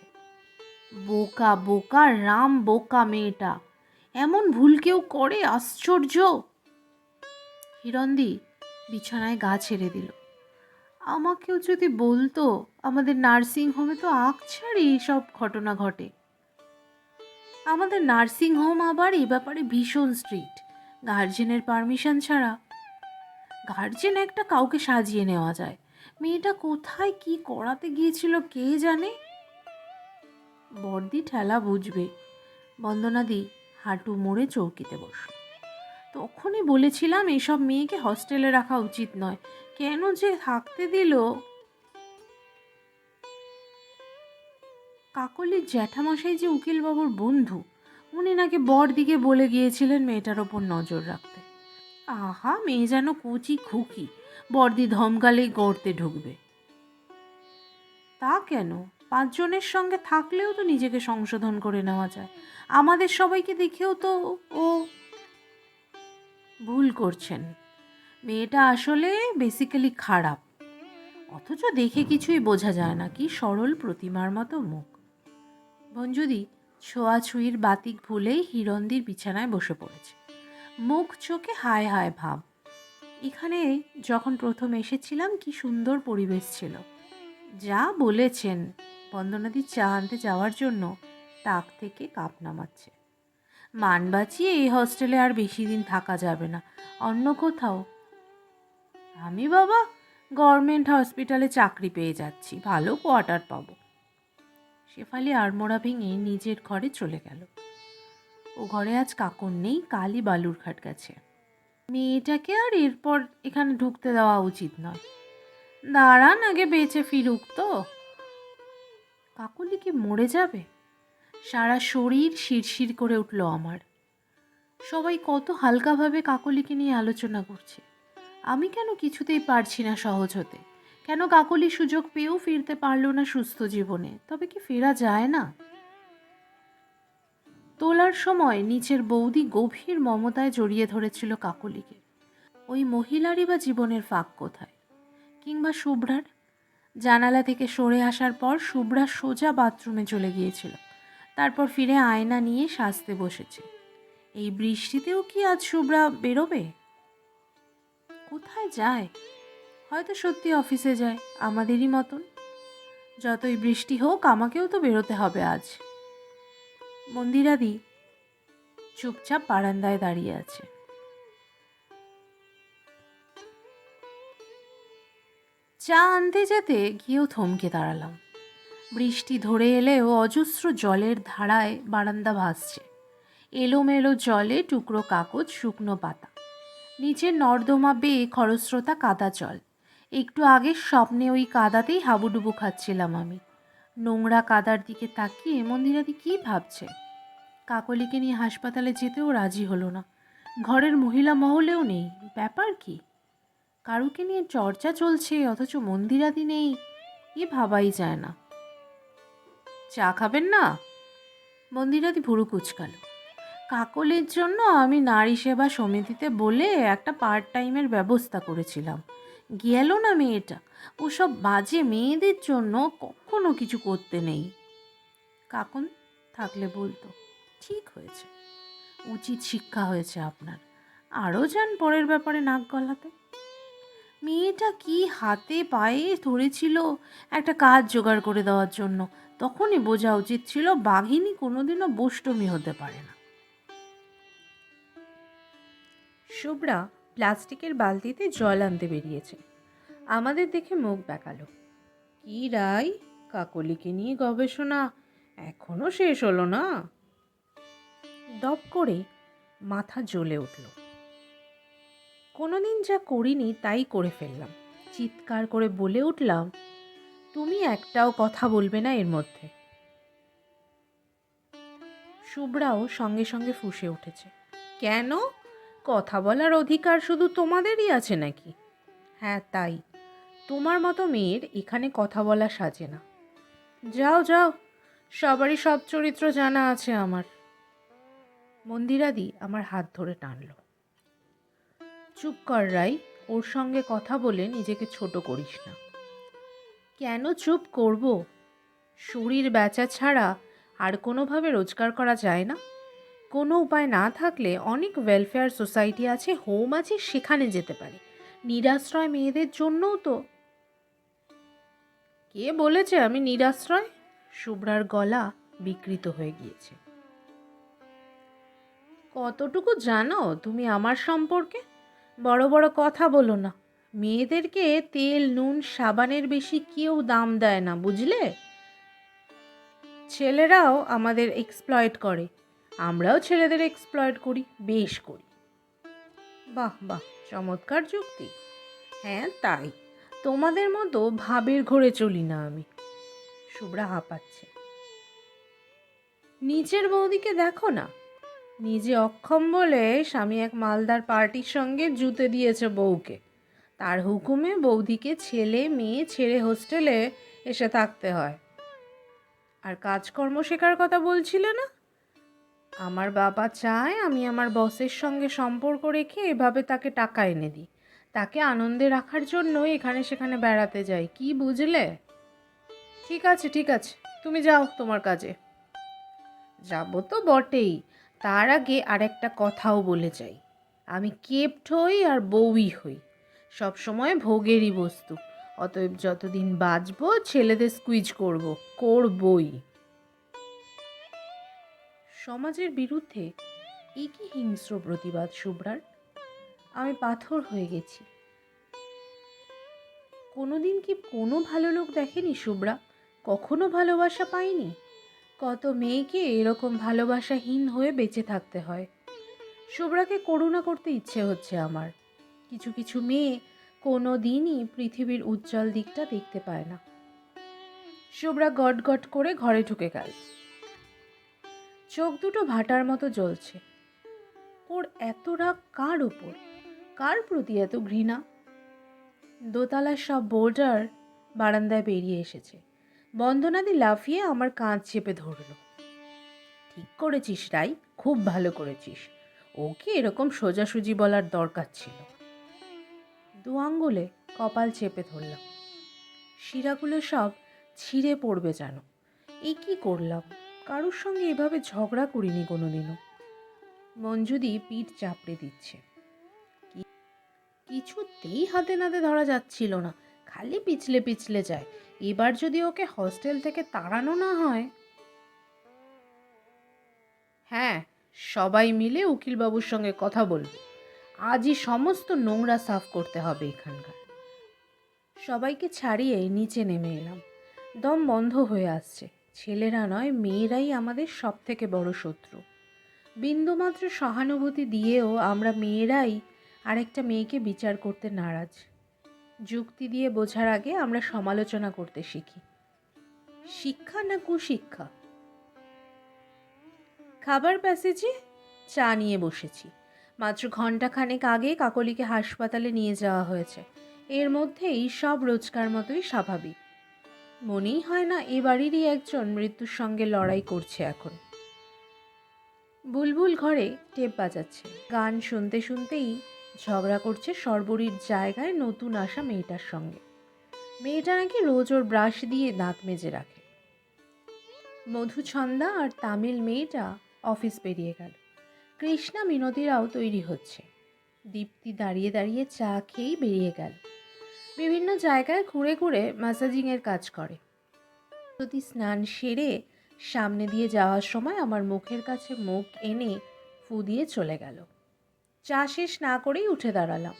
বোকা বোকা রাম বোকা মেয়েটা, এমন ভুল কেউ করে? আশ্চর্য। হিরন্দি বিছানায় গা ছেড়ে দিল। আমাকেও যদি বলতো, আমাদের নার্সিং হোমে তো আকছাড়ি সব ঘটনা ঘটে। আমাদের নার্সিং হোম আবার এ ব্যাপারে ভীষণ স্ট্রিক্ট, গার্জেনের পারমিশন ছাড়া। গার্জেন একটা কাউকে সাজিয়ে নেওয়া যায়, মেয়েটা কোথায় কি করাতে গিয়েছিল কে জানে। বর্দি ঠেলা বুঝবে। বন্দনাদি হাঁটু মুড়ে চৌকিতে বসল। তখনই বলেছিলাম এসব মেয়েকে হস্টেলে রাখা উচিত নয়, কেন যে থাকতে দিল। কাকলির জ্যাঠামশাই যে উকিলবাবুর বন্ধু, উনি নাকি বরদিকে বলে গিয়েছিলেন মেয়েটার ওপর নজর রাখতে। আহা, মেয়ে যেন কচি খুকি, বর্দি ধমকালেই গর্তে ঢুকবে। তা কেন? 5 জনের সঙ্গে থাকলেও তো নিজেকে সংশোধন করে নেওয়া যায়। আমাদের সবাইকে দেখেও তো ও ভুল করছেন। মেয়েটা আসলে বেসিক্যালি খারাপ, অথচ দেখে কিছুই বোঝা যায় না। কি সরল প্রতিমার মতো মুখ। বঞ্জুদি ছোঁয়াছুঁয়ির বাতিক ভুলেই হিরন্দির বিছানায় বসে পড়েছে। মুখ চোখে হায় হায় ভাব। এখানে যখন প্রথম এসেছিলাম কি সুন্দর পরিবেশ ছিল। যা বলেছেন। বন্দনাদি চা আনতে যাওয়ার জন্য তাক থেকে কাপ নামাচ্ছে। মান বাঁচিয়ে এই হস্টেলে আর বেশি দিন থাকা যাবে না, অন্য কোথাও। আমি বাবা গভর্নমেন্ট হসপিটালে চাকরি পেয়ে যাচ্ছি, ভালো কোয়ার্টার পাবো। শেফালি আড়মোড়া ভেঙে নিজের ঘরে চলে গেল। ও ঘরে আজ কাকন নেই, কালই বালুরঘাট গেছে। মেয়েটাকে আর এরপর এখানে ঢুকতে দেওয়া উচিত নয়। দাঁড়ান আগে বেঁচে ফিরুক তো। কাকলি কি মরে যাবে? সারা শরীর শিরশির করে উঠল আমার। সবাই কত হালকাভাবে কাকলিকে নিয়ে আলোচনা করছে। আমি কেন কিছুতেই পারছি না সহজ হতে? কেন কাকলি সুযোগ পেয়েও ফিরতে পারল না সুস্থ জীবনে? তবে কি ফেরা যায় না? তোলার সময় নিচের বৌদি গভীর মমতায় জড়িয়ে ধরেছিল কাকলিকে। ওই মহিলারই বা জীবনের ফাঁক কোথায়? কিংবা শুভ্রার? জানালা থেকে সরে আসার পর শুভ্রা সোজা বাথরুমে চলে গিয়েছিল। তারপর ফিরে আয়না নিয়ে সাজতে বসেছে। এই বৃষ্টিতেও কি আজ শুভ্রা বেরোবে? কোথায় যায়? হয়তো সত্যি অফিসে যায়, আমাদেরই মতন। যতই বৃষ্টি হোক আমাকেও তো বেরোতে হবে আজ। মন্দিরাদি চুপচাপ বারান্দায় দাঁড়িয়ে আছে। চা আনতে যেতে গিয়েও থমকে দাঁড়ালাম। বৃষ্টি ধরে এলেও অজস্র জলের ধারায় বারান্দা ভাসছে। এলোমেলো জলে টুকরো কাগজ, শুকনো পাতা, নিচের নর্দমা বেয়ে খরস্রোতা কাদা জল। একটু আগে স্বপ্নে ওই কাদাতেই হাবুডুবু খাচ্ছিলাম আমি। নোংরা কাদার দিকে তাকিয়ে মন্দিরাদি কী ভাবছে। কাকলিকে নিয়ে হাসপাতালে যেতেও রাজি হলো না, ঘরের মহিলা মহলেও নেই। ব্যাপার কি? কারুকে নিয়ে চর্চা চলছে অথচ মন্দিরাদি নেই, এ ভাবাই যায় না। চা খাবেন না? মন্দিরাদি ভুরু কুচকালো। কাকলির জন্য আমি নারী সেবা সমিতিতে বলে একটা পার্ট টাইমের ব্যবস্থা করেছিলাম, গেল না মেয়েটা। ওসব বাজে মেয়েদের জন্য কখনো কিছু করতে নেই। কাকুন থাকলে বলতো, ঠিক হয়েছে, উচিত শিক্ষা হয়েছে আপনার, আরও যান পরের ব্যাপারে নাক গলাতে। মেয়েটা কি হাতে পায়ে ধরেছিল একটা কাজ জোগাড় করে দেওয়ার জন্য, তখনই বোঝা উচিত ছিল বাঘিনী কোনোদিনও বোষ্টমী হতে পারে না। শুভ্রা প্লাস্টিকের বালতিতে জল আনতে বেরিয়েছে। আমাদের দেখে মুখ বেঁকালো। কি রাই, কাকলিকে নিয়ে গবেষণা এখনো শেষ হলো না? দপ করে মাথা জ্বলে উঠল। কোনোদিন যা করিনি তাই করে ফেললাম। চিৎকার করে বলে উঠলাম, তুমি একটাও কথা বলবে না এর মধ্যে। শুভ্রাও সঙ্গে সঙ্গে ফুঁসে উঠেছে। কেন? কথা বলার অধিকার শুধু তোমাদেরই আছে নাকি? হ্যাঁ তাই, তোমার মতো মেয়ের এখানে কথা বলা সাজে না। যাও যাও, সবারই সব চরিত্র জানা আছে আমার। মন্দিরাদি আমার হাত ধরে টানল। চুপ কর রাই, ওর সঙ্গে কথা বলে নিজেকে ছোট করিস না। কেন চুপ করব? শরীর বেচা ছাড়া আর কোনোভাবে রোজগার করা যায় না? কোনো উপায় না থাকলে অনেক ওয়েলফেয়ার সোসাইটি আছে, হোম আছে, সেখানে যেতে পারি। নিরাশ্রয় মেয়েদের জন্যও তো। কে বলেছে আমি নিরাশ্রয়? শুভ্রার গলা বিকৃত হয়ে গিয়েছে। কতটুকু জানো তুমি আমার সম্পর্কে? বড় বড় কথা বলো না। মেয়েদেরকে তেল নুন সাবানের বেশি কেউ দাম দেয় না, বুঝলে? ছেলেরাও আমাদের এক্সপ্লয়েট করে, আমরাও ছেলেদের এক্সপ্লয়েট করি, বেশ করি। বাহ বাহ, চমৎকার যুক্তি। হ্যাঁ তাই, তোমাদের মতো ভাবের ঘোরে চলি না আমি। শুভ্রা হাঁপাচ্ছে। নিচের বৌদিকে দেখো না, নিজে অক্ষম বলে স্বামী এক মালদার পার্টির সঙ্গে জুতে দিয়েছে বউকে। তার হুকুমে বৌদিকে ছেলে মেয়ে ছেড়ে হোস্টেলে এসে থাকতে হয়। আর কাজকর্ম শেখার কথা বলছিলে না? আমার বাবা চায় আমি আমার বসের সঙ্গে সম্পর্ক রেখে এভাবে তাকে টাকা এনে দিই, তাকে আনন্দে রাখার জন্য এখানে সেখানে বেড়াতে যাই, কি বুঝলে? ঠিক আছে ঠিক আছে, তুমি যাও তোমার কাজে। যাবো তো বটেই, তার আগে আরেকটা কথাও বলে যাই। আমি কেপ্ট হই আর বউই হই, সবসময় ভোগেরই বস্তু। অতএব যতদিন বাঁচবো ছেলেদের স্কুইজ করবই। সমাজের বিরুদ্ধে এই কি হিংস্র প্রতিবাদ শুভ্রার? আমি পাথর হয়ে গেছি। কোনোদিন কি কোনো ভালো লোক দেখেনি শুভ্রা? কখনো ভালোবাসা পাইনি? কত মেয়েকে এরকম ভালোবাসাহীন হয়ে বেঁচে থাকতে হয়। শুভ্রাকে করুণা করতে ইচ্ছে হচ্ছে আমার। কিছু কিছু মেয়ে কোনো দিনই পৃথিবীর উজ্জ্বল দিকটা দেখতে পায় না। শুভ্রা গট গট করে ঘরে ঢুকে গেল। চোখ দুটো ভাটার মতো জ্বলছে। ওর এত রাগ কার ওপর? কার প্রতি এত ঘৃণা? দোতলার সব বোর্ডার বারান্দায় বেরিয়ে এসেছে। বন্দনাদি লাফিয়ে আমার কাঁধ চেপে ধরল। ঠিক করেছিস রাই, খুব ভালো করেছিস। ওকে এরকম সোজাসুজি বলার দরকার ছিল। দু আঙ্গুলে কপাল চেপে ধরলাম। শিরাগুলো সব ছিঁড়ে পড়বে যেন। এই কি করলাম? কারোর সঙ্গে এভাবে ঝগড়া করিনি কোনোদিনও। মঞ্জুদি পিঠ চাপড়ে দিচ্ছে। কিছুতেই হাতে নাতে ধরা যাচ্ছিল না, খালি পিছলে পিছলে যায়। এবার যদি ওকে হস্টেল থেকে তাড়ানো না হয়। হ্যাঁ, সবাই মিলে উকিলবাবুর সঙ্গে কথা বলবো। আজই সমস্ত নোংরা সাফ করতে হবে এখানকার। সবাইকে ছাড়িয়ে নিচে নেমে এলাম। দম বন্ধ হয়ে আসছে। ছেলেরা নয়, মেয়েরাই আমাদের সব থেকে বড় শত্রু। বিন্দুমাত্র সহানুভূতি দিয়েও আমরা মেয়েরাই আরেকটা মেয়েকে বিচার করতে নারাজ। যুক্তি দিয়ে বোঝার আগে আমরা সমালোচনা করতে শিখি। শিক্ষা না কুশিক্ষা? খাবার প্যাসেজে চা নিয়ে বসেছি। মাত্র ঘণ্টাখানেক আগে কাকলিকে হাসপাতালে নিয়ে যাওয়া হয়েছে। এর মধ্যেই সব রোজকার মতোই স্বাভাবিক। মনেই হয় না এ বাড়িরই একজন মৃত্যুর সঙ্গে লড়াই করছে এখন। বুলবুল ঘরে টেপ বাজাচ্ছে। গান শুনতে শুনতেই ঝগড়া করছে সর্বরীর জায়গায় নতুন আসা মেয়েটার সঙ্গে। মেয়েটা নাকি রোজ ওর ব্রাশ দিয়ে দাঁত মেজে রাখে। মধুছন্দা আর তামিল মেয়েটা অফিস বেরিয়ে গেল। কৃষ্ণা মিনতিরাও তৈরি হচ্ছে। দীপ্তি দাঁড়িয়ে দাঁড়িয়ে চা খেয়েই বেরিয়ে গেল। বিভিন্ন জায়গায় ঘুরে ঘুরে ম্যাসাজিংয়ের কাজ করে। যদি স্নান সেরে সামনে দিয়ে যাওয়ার সময় আমার মুখের কাছে মুখ এনে ফু দিয়ে চলে গেল। চা শেষ না করেই উঠে দাঁড়ালাম।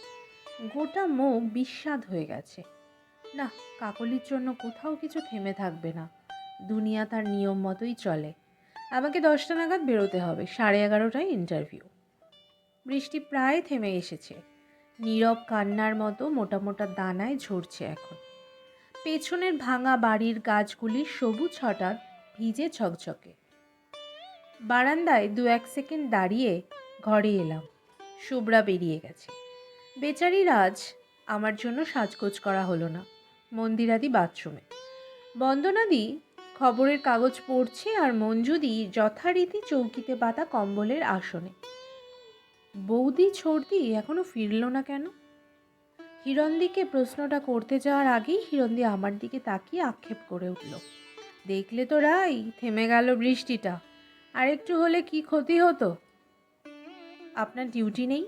গোটা মুখ বিস্বাদ হয়ে গেছে। না, কাকলির জন্য কোথাও কিছু থেমে থাকবে না। দুনিয়া তার নিয়ম মতোই চলে। আমাকে 10টা নাগাদ বেরোতে হবে। 11:30টায় ইন্টারভিউ। বৃষ্টি প্রায় থেমে এসেছে। নীরব কান্নার মতো মোটা মোটা দানায় ঝরছে এখন। পেছনের ভাঙা বাড়ির গাছগুলির সবুজ হঠাৎ ভিজে ঝকঝকে। বারান্দায় 2-1 সেকেন্ড দাঁড়িয়ে ঘরে এলাম। শুভ্রা বেরিয়ে গেছে। বেচারি রাজ আমার জন্য সাজগোজ করা হলো না। মন্দিরাদি বাথরুমে, বন্দনাদি খবরের কাগজ পড়ছে, আর মঞ্জুদি যথারীতি চৌকিতে পাতা কম্বলের আসনে। বৌদি ছোড়দি এখনো ফিরল না কেন? হিরণদিকে প্রশ্নটা করতে যাওয়ার আগেই হিরণদি আমার দিকে তাকিয়ে আক্ষেপ করে উঠল। দেখলে তো রাই, থেমে গেল বৃষ্টিটা। আর একটু হলে কি ক্ষতি হতো? আপনার ডিউটি নেই?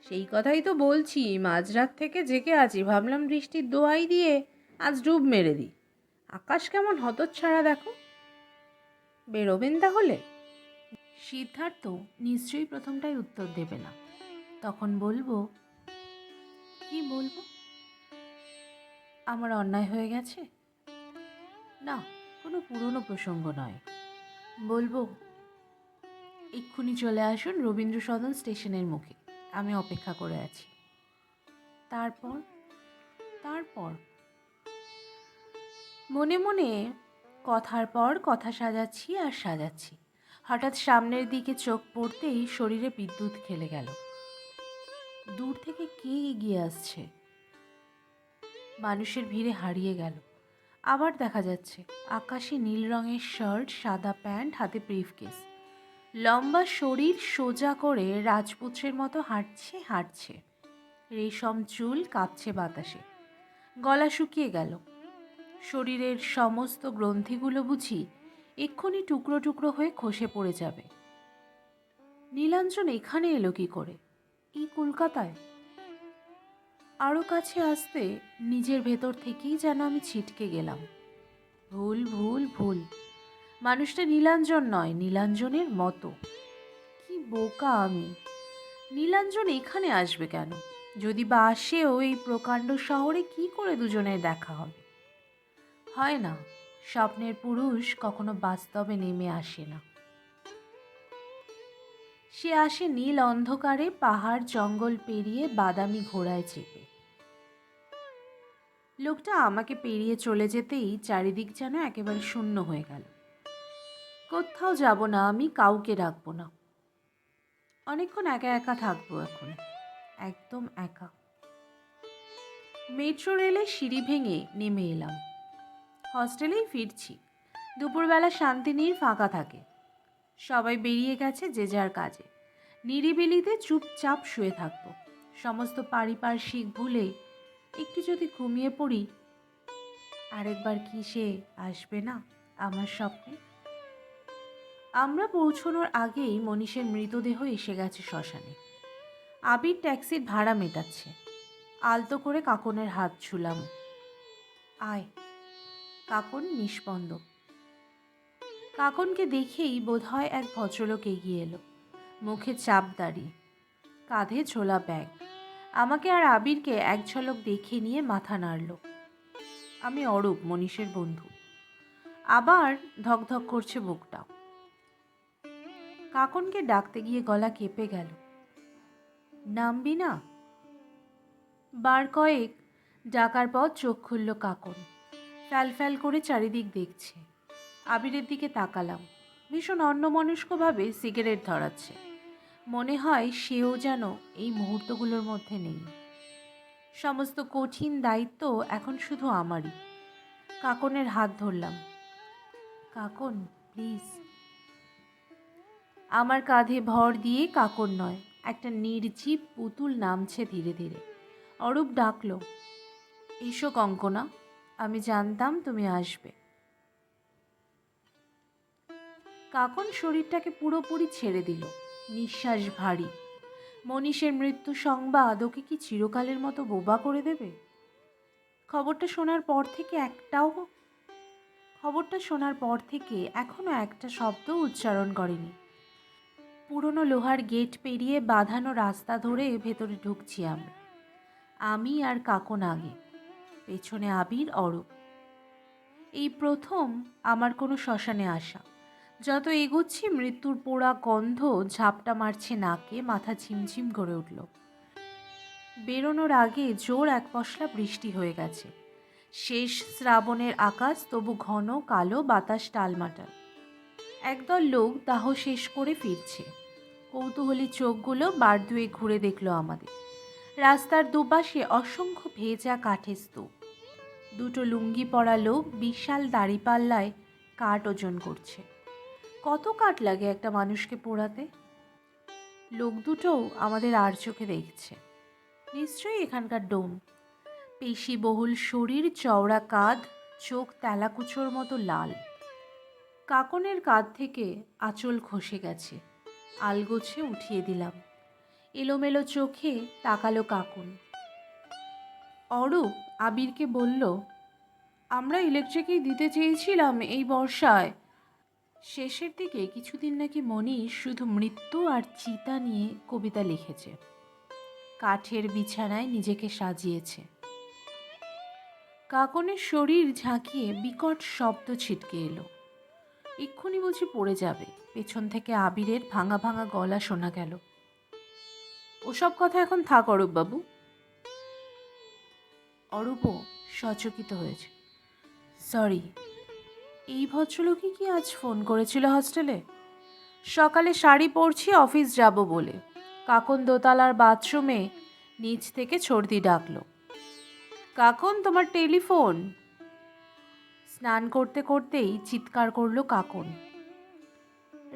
সেই কথাই তো বলছি, মাঝরাত থেকে জেগে আছি। ভাবলাম বৃষ্টির দোয়াই দিয়ে আজ ডুব মেরে দিই। আকাশ কেমন হতচ্ছাড়া দেখো। বেরোবেন তাহলে? সিদ্ধার্থ নিশ্চয়ই প্রথমটাই উত্তর দেবে না। তখন বলবো, কি বলবো? আমার অন্যায় হয়ে গেছে? না, কোনো পুরনো প্রসঙ্গ নয়। বলবো, এক্ষুনি চলে আসুন রবীন্দ্র সদন স্টেশনের মুখে, আমি অপেক্ষা করে আছি। তারপর তারপর মনে মনে কথার পর কথা সাজাচ্ছি আর সাজাচ্ছি। হঠাৎ সামনের দিকে চোখ পড়তেই শরীরে বিদ্যুৎ খেলে গেল। দূর থেকে কে এগিয়ে আসছে? মানুষের ভিড়ে হারিয়ে গেল। আবার দেখা যাচ্ছে আকাশি নীল রঙের শার্ট, সাদা প্যান্ট, হাতে ব্রিফকেস, লম্বা শরীর সোজা করে রাজপুত্রের মতো হাঁটছে। রেশম চুল কাঁপছে বাতাসে। গলা শুকিয়ে গেল। শরীরের সমস্ত গ্রন্থিগুলো বুঝি এক্ষুনি টুকরো টুকরো হয়ে খসে পড়ে যাবে। নীলাঞ্জন এখানে এলো কি করে, এই কলকাতায়? আরও কাছে আসতে নিজের ভেতর থেকেই যেন আমি ছিটকে গেলাম। ভুল ভুল ভুল, মানুষটা নীলাঞ্জন নয়, নীলাঞ্জনের মতো। কি বোকা আমি! নীলাঞ্জন এখানে আসবে কেন? যদি বা আসেও, এই প্রকাণ্ড শহরে কি করে দুজনের দেখা হবে? হয় না, স্বপ্নের পুরুষ কখনো বাস্তবে নেমে আসে না। সে আসে নীল অন্ধকারে, পাহাড় জঙ্গল পেরিয়ে, বাদামি ঘোড়ায় চেপে। লোকটা আমাকে পেরিয়ে চলে যেতেই চারিদিক যেন একেবারে শূন্য হয়ে গেল। কোথাও যাব না আমি, কাউকে ডাকবো না। অনেকক্ষণ একা একা থাকবো এখন, একদম একা। মেট্রো রেলে সিঁড়ি ভেঙে নেমে এলাম। হস্টেলেই ফিরছি। দুপুরবেলা শান্তিনীর ফাঁকা থাকে। সবাই বেরিয়ে গেছে যে যার কাজে। নিরিবিলিতে চুপচাপ শুয়ে থাকবো, সমস্ত পারিপার্শ্বিক ভুলে। একটু যদি ঘুমিয়ে পড়ি, আরেকবার কি সে আসবে না আমার স্বপ্নে? আমরা পৌঁছানোর আগেই মনীষের মৃতদেহ এসে গেছে শ্মশানে। আবির ট্যাক্সির ভাড়া মেটাচ্ছে। আলতো করে কাকনের হাত ছুলাম। আয়। কাকন নিষ্পন্দ। কাকনকে দেখেই বোধহয় এক ভদ্রলোক এগিয়ে এলো, মুখে চাপ দাড়ি, কাঁধে ঝোলা ব্যাগ। আমাকে আর আবিরকে এক ঝলক দেখে নিয়ে মাথা নাড়ল। আমি অরূপ, মনীষের বন্ধু। আবার ধকধক করছে বুকটা। কাকনকে ডাকতে গিয়ে গলা কেঁপে গেল। নামবি না? বার কয়েক ডাকার পর চোখ খুলল কাকন। ফ্যাল ফ্যাল করে চারিদিক দেখছে। আবিরের দিকে তাকালাম। ভীষণ অন্যমনস্কভাবে সিগারেট ধরাচ্ছে। মনে হয় সেও যেন এই মুহূর্তগুলোর মধ্যে নেই। সমস্ত কঠিন দায়িত্ব এখন শুধু আমারই। কাকনের হাত ধরলাম। কাকন, প্লিজ। আমার কাঁধে ভর দিয়ে কাকন নয়, একটা নির্জীব পুতুল নামছে ধীরে ধীরে। অরূপ ডাকল, এসো কঙ্কনা, আমি জানতাম তুমি আসবে। কাকন শরীরটাকে পুরোপুরি ছেড়ে দিল, নিঃশ্বাস ভারী। মনীষের মৃত্যু সংবাদ ওকে কি চিরকালের মতো বোবা করে দেবে? খবরটা শোনার পর থেকে এখনো একটা শব্দ উচ্চারণ করেনি। পুরনো লোহার গেট পেরিয়ে বাঁধানো রাস্তা ধরে ভেতরে ঢুকছি আমরা। আমি আর কাকন আগে, পেছনে আবির, অরূপ। এই প্রথম আমার কোনো শ্মশানে আসা। যত এগোচ্ছি মৃত্যুর পোড়া গন্ধ ঝাপটা মারছে নাকে, মাথা ঝিমঝিম করে উঠল। বেরোনোর আগে জোর এক পশলা বৃষ্টি হয়ে গেছে। শেষ শ্রাবণের আকাশ তবু ঘন কালো, বাতাস টালমাটাল। একদল লোক দাহ শেষ করে ফিরছে। কৌতূহলী চোখগুলো বার দুয়ে ঘুরে দেখল আমাদের। রাস্তার দুপাশে অসংখ্য ভেজা কাঠের স্তূপ। দুটো লুঙ্গি পরা লোক বিশাল দাড়িপাল্লায় কাঠ ওজন করছে। কত কাঠ লাগে একটা মানুষকে পোড়াতে? লোক দুটোও আমাদের আর চোখে দেখছে। নিশ্চয়ই এখানকার ডোম। পেশিবহুল শরীর, চওড়া কাঁধ, চোখ তেলাকুচোর মতো লাল। কাকনের কাঁধ থেকে আঁচল খসে গেছে, আলগোছে উঠিয়ে দিলাম। এলোমেলো চোখে তাকালো কাকন। অরূপ আবিরকে বলল, আমরা ইলেকট্রিকই দিতে চেয়েছিলাম এই বর্ষায়। শেষের দিকে কিছুদিন নাকি মনীষ শুধু মৃত্যু আর চিতা নিয়ে কবিতা লিখেছে, কাঠের বিছানায় নিজেকে সাজিয়েছে। কাকনের শরীর ঝাঁকিয়ে বিকট শব্দ ছিটকে এলো। এক্ষুনি বুঝি পড়ে যাবে। পেছন থেকে আবিরের ভাঙা ভাঙা গলা শোনা গেল, ওসব কথা এখন থাক অরূপবাবু। অরূপও সচকিত হয়েছে। সরি। এই ভদ্রলোকই কি আজ ফোন করেছিল হোস্টেলে? সকালে শাড়ি পরছি অফিস যাব বলে। কাকন দোতলার বাথরুমে নিচ থেকে ছর্দি ডাকলো, কাকন তোমার টেলিফোন। স্নান করতে করতেই চিৎকার করলো কাকন,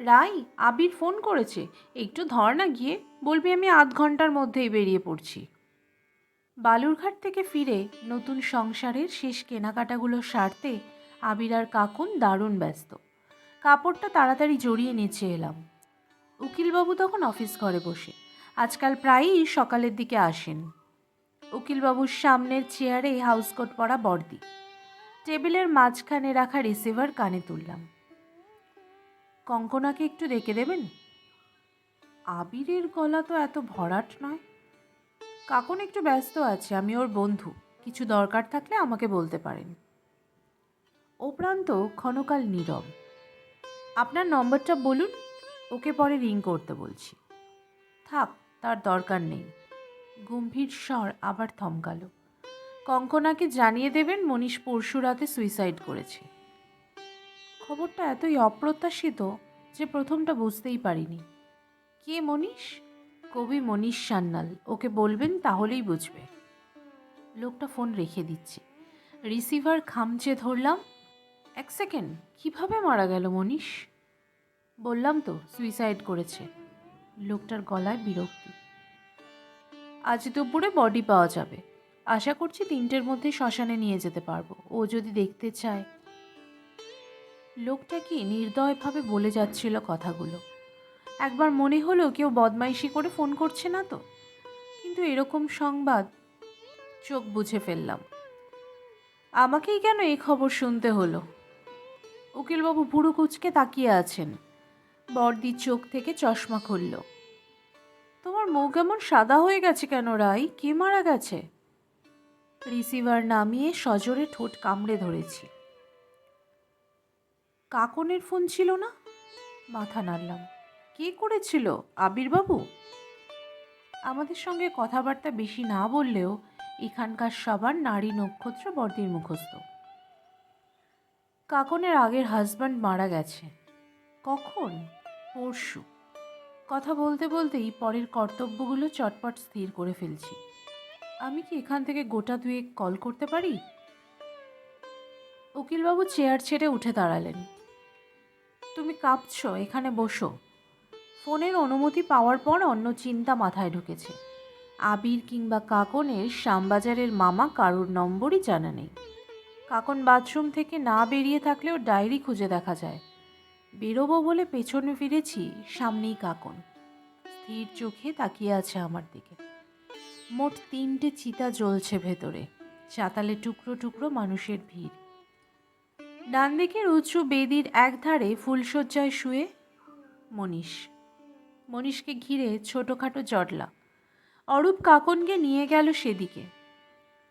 রাই, আবির ফোন করেছে, একটু ধর না গিয়ে, বলবি আমি আধ ঘন্টার মধ্যেই বেরিয়ে পড়ছি। বালুরঘাট থেকে ফিরে নতুন সংসারের শেষ কেনাকাটাগুলো সারতে আবির আর কাকন দারুণ ব্যস্ত। কাপড়টা তাড়াতাড়ি জড়িয়ে নিচে এলাম। উকিলবাবু তখন অফিস ঘরে বসে, আজকাল প্রায়ই সকালের দিকে আসেন। উকিলবাবুর সামনের চেয়ারে হাউসকোট পরা বর্দি। টেবিলের মাঝখানে রাখা রিসিভার কানে তুললাম। কঙ্কনাকে একটু ডেকে দেবেন? আবিরের গলা তো এত ভরাট নয়। কাকন একটু ব্যস্ত আছে, আমি ওর বন্ধু, কিছু দরকার থাকলে আমাকে বলতে পারেন। ও প্রান্ত ক্ষণকাল নীরব। আপনার নম্বরটা বলুন, ওকে পরে রিং করতে বলছি। থাক, তার দরকার নেই। গম্ভীর স্বর আবার থমকালো। কঙ্কনাকে জানিয়ে দেবেন মনীষ পরশু রাতে সুইসাইড করেছে। খবরটা এতই অপ্রত্যাশিত যে প্রথমটা বুঝতেই পারিনি। কে মনীষ? কবি মনীষ সান্যাল, ওকে বলবেন, তাহলেই বুঝবে। লোকটা ফোন রেখে দিচ্ছে। রিসিভার খামচে ধরলাম। এক সেকেন্ড, কিভাবে মারা গেল মনীষ? বললাম তো সুইসাইড করেছে। লোকটার গলায় বিরক্তি। আজ দুপুরে বডি পাওয়া যাবে। আশা করছি 3টের মধ্যে শ্মশানে নিয়ে যেতে পারবো, ও যদি দেখতে চায়। লোকটা কি নির্দয়ভাবে বলে যাচ্ছিল কথাগুলো। একবার মনে হলো কেউ বদমাইশি করে ফোন করছে না তো, কিন্তু এরকম সংবাদ। চোখ বুজে ফেললাম। আমাকেই কেন এই খবর শুনতে হলো? উকিলবাবু ভুরু কুঁচকে তাকিয়ে আছেন। বড়দির চোখ থেকে চশমা খুলল। তোমার মুখ এমন সাদা হয়ে গেছে কেন রাই? কে মারা গেছে? রিসিভার নামিয়ে সজোরে ঠোঁট কামড়ে ধরেছি। কাকনের ফোন ছিল না? মাথা নাড়লাম। কে করেছিল? আবিরবাবু? আমাদের সঙ্গে কথাবার্তা বেশি না বললেও এখানকার সবার নারী নক্ষত্র বড়দির মুখস্থ। কাকনের আগের হাজব্যান্ড মারা গেছে। কখন? পরশু। কথা বলতে বলতেই পরের কর্তব্যগুলো চটপট স্থির করে ফেলছি। আমি কি এখান থেকে গোটা দুয়েক কল করতে পারি? উকিলবাবু চেয়ার ছেড়ে উঠে দাঁড়ালেন। তুমি কাঁপছো, এখানে বসো। ফোনের অনুমতি পাওয়ার পর অন্য চিন্তা মাথায় ঢুকেছে। আবির কিংবা কাকনের শ্যামবাজারের মামা কারুর নম্বরই জানা নেই। কাকন বাথরুম থেকে না বেরিয়ে থাকলেও ডায়েরি খুঁজে দেখা যায়। বেরোবো বলে পেছনে ফিরেছি, সামনেই কাকন স্থির চোখে তাকিয়ে আছে আমার দিকে। মোট 3টে চিতা জ্বলছে ভেতরে, চাতালে টুকরো টুকরো মানুষের ভিড়। ডান দিকের উঁচু বেদির একধারে ফুলশয্যায় শুয়ে মনীষকে ঘিরে ছোটোখাটো জটলা। অরূপ কাকনকে নিয়ে গেল সেদিকে।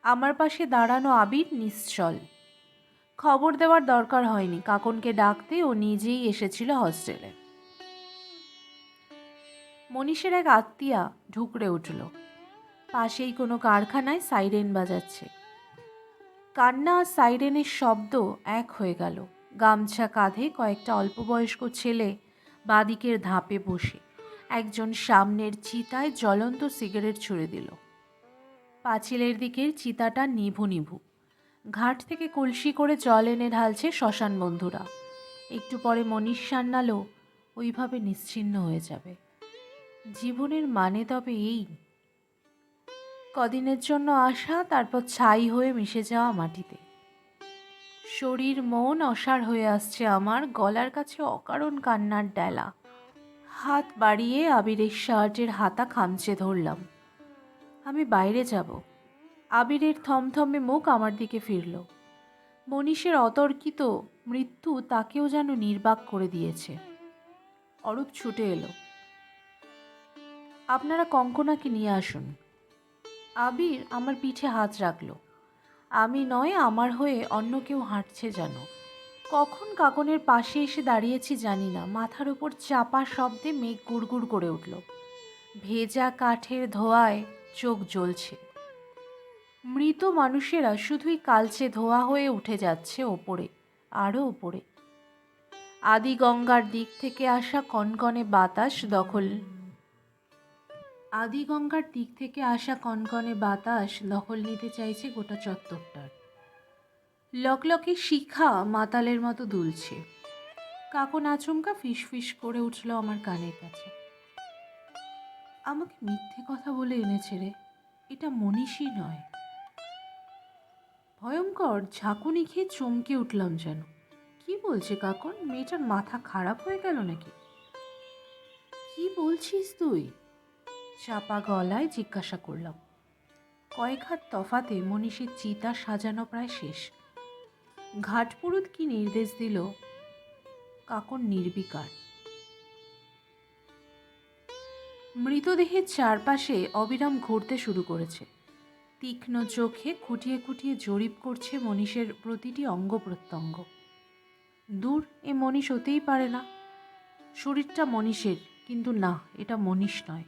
আমার পাশে দাঁড়ানো আবির নিশ্চল। খবর দেওয়ার দরকার হয়নি, কাকনকে ডাকতে ও নিজেই এসেছিল হস্টেলে। মনীষের এক আত্মীয়া ঢুকরে উঠল। পাশেই কোনো কারখানায় সাইরেন বাজাচ্ছে। কান্না আর সাইরেনের শব্দ এক হয়ে গেল। গামছা কাঁধে কয়েকটা অল্পবয়স্ক ছেলে বাদিকের ধাপে বসে একজন সামনের চিতায় জ্বলন্ত সিগারেট ছুঁড়ে দিল। পাঁচিলের দিকের চিতাটা নিভু নিভু। ঘাট থেকে কলসি করে জল এনে ঢালছে শ্মশান বন্ধুরা। একটু পরে মনীষ সান্নালও ওইভাবে নিশ্চিহ্ন হয়ে যাবে। জীবনের মানে তবে এই? কদিনের জন্য আসা, তারপর ছাই হয়ে মিশে যাওয়া মাটিতে। শরীর মন অসাড় হয়ে আসছে আমার, গলার কাছে অকারণ কান্নার ডেলা। হাত বাড়িয়ে আবিরের শার্টের হাতা খামচে ধরলাম। আমি বাইরে যাব। আবিরের থমথমে মুখ আমার দিকে ফিরল। মনীষের অতর্কিত মৃত্যু তাকেও যেন নির্বাক করে দিয়েছে। অরূপ ছুটে এলো। আপনারা কঙ্কনাকে নিয়ে আসুন। আবির আমার পিঠে হাত রাখল। আমি নয়, আমার হয়ে অন্য কেউ হাঁটছে যেন। কখন কাকনের পাশে এসে দাঁড়িয়েছি জানি না। মাথার উপর চাপা শব্দে মেঘ গুড়গুড় করে উঠল। ভেজা কাঠের ধোঁয়ায় চোখ জ্বলছে। মৃত মানুষেরা শুধুই কালচে ধোঁয়া হয়ে উঠে যাচ্ছে ওপরে, আরও ওপরে। আদি গঙ্গার দিক থেকে আসা কনকনে বাতাস দখল নিতে চাইছে গোটা চত্বরটার। লকলকে শিখা মাতালের মতো দুলছে। কাকন আচমকা ফিসফিস করে উঠল আমার কানের কাছে। আমাকে মিথ্যে কথা বলে এনেছে রে, এটা মনীষই নয়। ভয়ঙ্কর ঝাঁকুনি খেয়ে চমকে উঠলাম যেন। কি বলছে কাকন? মেয়েটার মাথা খারাপ হয়ে গেল নাকি? কি বলছিস তুই? চাপা গলায় জিজ্ঞাসা করলাম। কয়েক হাত তফাতে মনীষীর চিতা সাজানো প্রায় শেষ। ঘাটপুরুত কি নির্দেশ দিল? কাকন নির্বিকার। মৃতদেহের চারপাশে অবিরাম ঘুরতে শুরু করেছে। তীক্ষ্ণ চোখে খুঁটিয়ে খুঁটিয়ে জরিপ করছে মনীষের প্রতিটি অঙ্গ প্রত্যঙ্গ। দূর, এ মনীষ হতেই পারে না। শরীরটা মনীষের, কিন্তু না, এটা মনীষ নয়।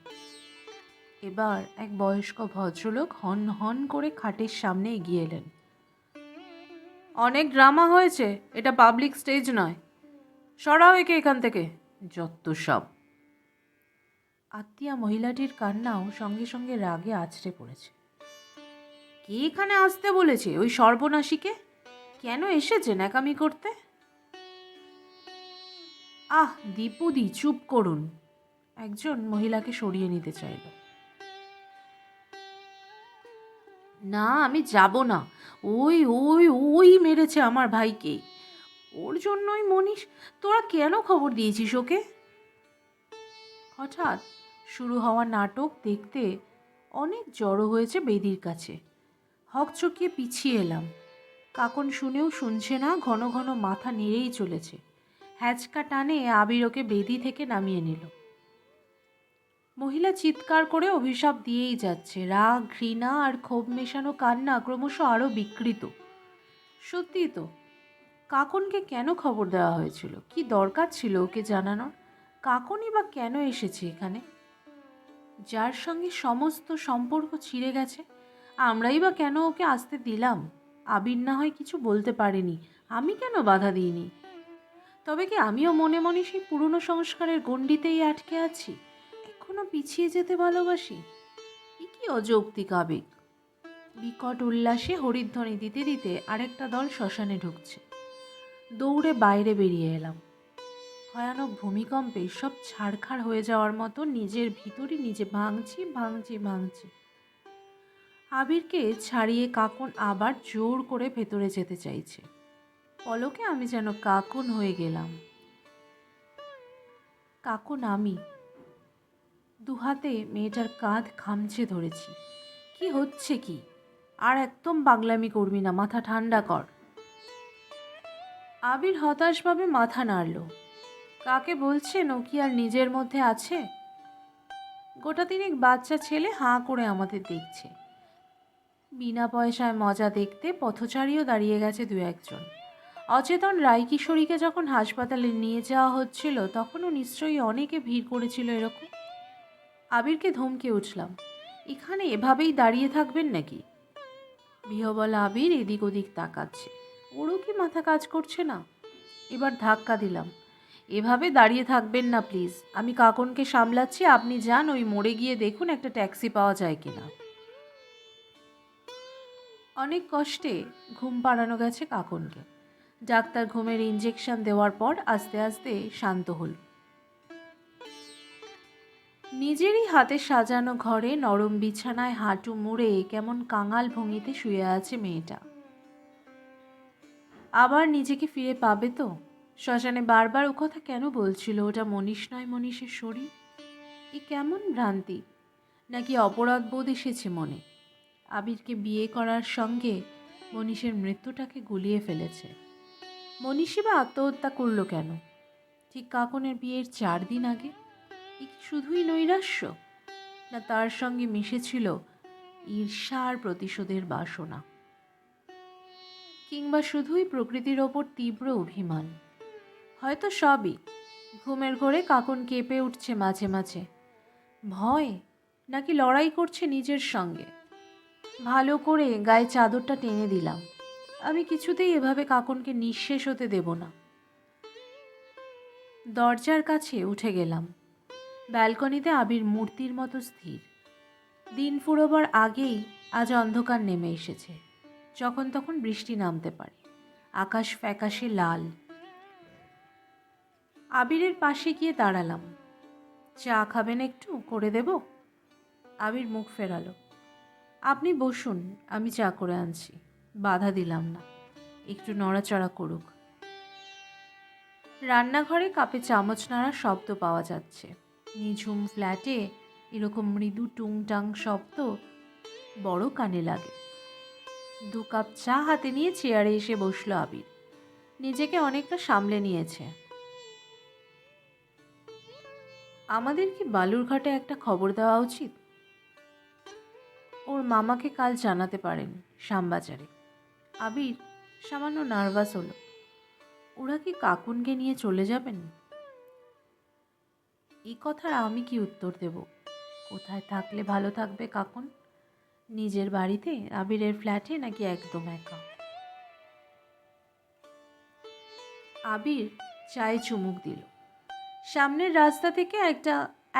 এবার এক বয়স্ক ভদ্রলোক হন হন করে খাটের সামনে এগিয়ে এলেন। অনেক ড্রামা হয়েছে, এটা পাবলিক স্টেজ নয়। সরাও একে এখান থেকে, যত সব। আত্মীয়া মহিলাটির কান্নাও সঙ্গে সঙ্গে রাগে আছড়ে পড়েছে। কে এখানে আসতে বলেছে ওই সর্বনাশীকে? কেন এসেছে ন্যাকামি করতে? আহ দীপুদি, চুপ করুন। একজন মহিলাকে সরিয়ে নিতে চাইল। না, আমি যাব না। ওই ওই ওই মেরেছে আমার ভাইকে। ওর জন্যই মনীষ। তোরা কেন খবর দিয়েছিস ওকে? হঠাৎ শুরু হওয়া নাটক দেখতে অনেক জড়ো হয়েছে বেদির কাছে। হকচকিয়ে পিছিয়ে এলাম। কাকন শুনেও শুনছে না, ঘন ঘন মাথা নেড়েই চলেছে। হ্যাচকা টানে আবির ওকে বেদি থেকে নামিয়ে নিল। মহিলা চিৎকার করে অভিশাপ দিয়েই যাচ্ছে। রাগ, ঘৃণা আর ক্ষোভ মেশানো কান্না ক্রমশ আরও বিকৃত। সত্যিই তো, কাকনকে কেন খবর দেওয়া হয়েছিল? কি দরকার ছিল ওকে জানানোর? কাকনই বা কেন এসেছে এখানে? যার সঙ্গে সমস্ত সম্পর্ক ছিঁড়ে গেছে, আমরাই বা কেন ওকে আসতে দিলাম? আবির না হয় কিছু বলতে পারেনি, আমি কেন বাধা দিইনি? তবে কি আমিও মনে মনে সেই পুরনো সংস্কারের গণ্ডিতেই আটকে আছি? এখনো পিছিয়ে যেতে ভালোবাসি? এ কি অযৌক্তিক আবেগ! বিকট উল্লাসে হরিধ্বনি দিতে দিতে আরেকটা দল শ্মশানে ঢুকছে। দৌড়ে বাইরে বেরিয়ে এলাম। ভয়ানক ভূমিকম্পে সব ছাড়খাড় হয়ে যাওয়ার মতো নিজের ভিতরই নিজে ভাঙছি ভাঙছি ভাঙছি। আবিরকে ছাড়িয়ে কাকন আবার জোর করে ভেতরে যেতে চাইছে। পলকে আমি যেন কাকন হয়ে গেলাম। কাকন আমি। দুহাতে মেয়েটার কাঁধ খামচে ধরেছি। কি হচ্ছে কি? আর একদম পাগলামি করবি না, মাথা ঠান্ডা কর। আবির হতাশভাবে মাথা নাড়ল। কাকে বলছেন? ও কি আর নিজের মধ্যে আছে? গোটা তিনেক বাচ্চা ছেলে হাঁ করে আমাদের দেখছে। বিনা পয়সায় মজা দেখতে পথচারীও দাঁড়িয়ে গেছে দু একজন। অচেতন রায়কিশোরীকে যখন হাসপাতালে নিয়ে যাওয়া হচ্ছিল তখনও নিশ্চয়ই অনেকে ভিড় করেছিল এরকম। আবিরকে ধমকে উঠলাম, এখানে এভাবেই দাঁড়িয়ে থাকবেন নাকি? বিহবল আবির এদিক ওদিক তাকাচ্ছে। ওরও কি মাথা কাজ করছে না? এবার ধাক্কা দিলাম, এভাবে দাঁড়িয়ে থাকবেন না প্লিজ, আমি কাকনকে সামলাচ্ছি, আপনি যান, ওই মোড়ে গিয়ে দেখুন একটা ট্যাক্সি পাওয়া যায় কিনা। অনেক কষ্টে ঘুম পাড়ানো গেছে কাকনকে। ডাক্তার ঘুমের ইঞ্জেকশন দেওয়ার পর আস্তে আস্তে শান্ত হল। নিজেরই হাতে সাজানো ঘরে নরম বিছানায় হাঁটু মুড়ে কেমন কাঙাল ভঙ্গিতে শুয়ে আছে মেয়েটা। আবার নিজেকে ফিরে পাবে তো? শ্মশানে বারবার ও কথা কেন বলছিল? ওটা মনীষ নয়, মনীষের শরীর। এ কেমন ভ্রান্তি? নাকি অপরাধ বোধ এসেছে মনে? আবিরকে বিয়ে করার সঙ্গে মনীষের মৃত্যুটাকে গুলিয়ে ফেলেছে। মনীষই বা আত্মহত্যা করলো কেন? ঠিক কাকনের বিয়ের 4 দিন আগে। এ কি শুধুই নৈরাশ্য, না তার সঙ্গে মিশেছিল ঈর্ষা আর প্রতিশোধের বাসনা? কিংবা শুধুই প্রকৃতির ওপর তীব্র অভিমান? হয়তো সবই। ঘুমের ঘোরে কাকন কেঁপে উঠছে মাঝে মাঝে। ভয় নাকি লড়াই করছে নিজের সঙ্গে? ভালো করে গায়ে চাদরটা টেনে দিলাম। আমি কিছুতেই এভাবে কাকনকে নিঃশেষ হতে দেব না। দরজার কাছে উঠে গেলাম। ব্যালকনিতে আবির মূর্তির মতো স্থির। দিন ফুরোবার আগেই আজ অন্ধকার নেমে এসেছে। যখন তখন বৃষ্টি নামতে পারে। আকাশ ফ্যাকাশে লাল। আবিরের পাশে গিয়ে দাঁড়ালাম। চা খাবেন? একটু করে দেব? আবির মুখ ফেরালো। আপনি বসুন, আমি চা করে আনছি। বাধা দিলাম না, একটু নড়াচড়া করুক। রান্নাঘরে কাপে চামচ নাড়ার শব্দ পাওয়া যাচ্ছে। নিঝুম ফ্ল্যাটে এরকম মৃদু টুংটাং শব্দ বড় কানে লাগে। 2 কাপ চা হাতে নিয়ে চেয়ারে এসে বসলো আবির। নিজেকে অনেকটা সামলে নিয়েছে। আমাদের কি বালুরঘাটে একটা খবর দেওয়া উচিত? ওর মামাকে কাল জানাতে পারেন শ্যামবাজারে। আবির সামান্য নার্ভাস হলো। ওরা কি কাকুনকে নিয়ে চলে যাবেন? এই কথার আমি কি উত্তর দেব? কোথায় থাকলে ভালো থাকবে কাকুন? নিজের বাড়িতে, আবিরের ফ্ল্যাটে, নাকি একদম একা? আবির চায়ে চুমুক দিল। সামনের রাস্তা থেকে একটা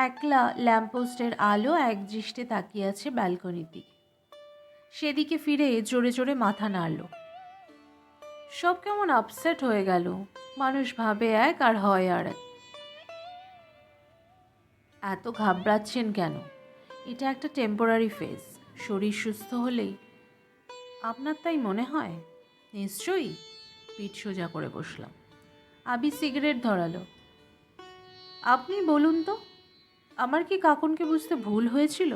একলা ল্যাম্পপোস্টের আলো একদৃষ্টে তাকিয়ে আছে ব্যালকনির দিকে। সেদিকে ফিরে জোরে জোরে মাথা নাড়ল। সব কেমন আপসেট হয়ে গেল। মানুষ ভাবে এক আর হয় আর এক। এত ঘাবড়াচ্ছেন কেন? এটা একটা টেম্পোরারি ফেজ। শরীর সুস্থ হলেই। আপনার তাই মনে হয়? নিশ্চয়ই। পিঠ সোজা করে বসলাম। আবি সিগারেট ধরালো। আপনি বলুন তো, আমার কি কাকুনকে বুঝতে ভুল হয়েছিল?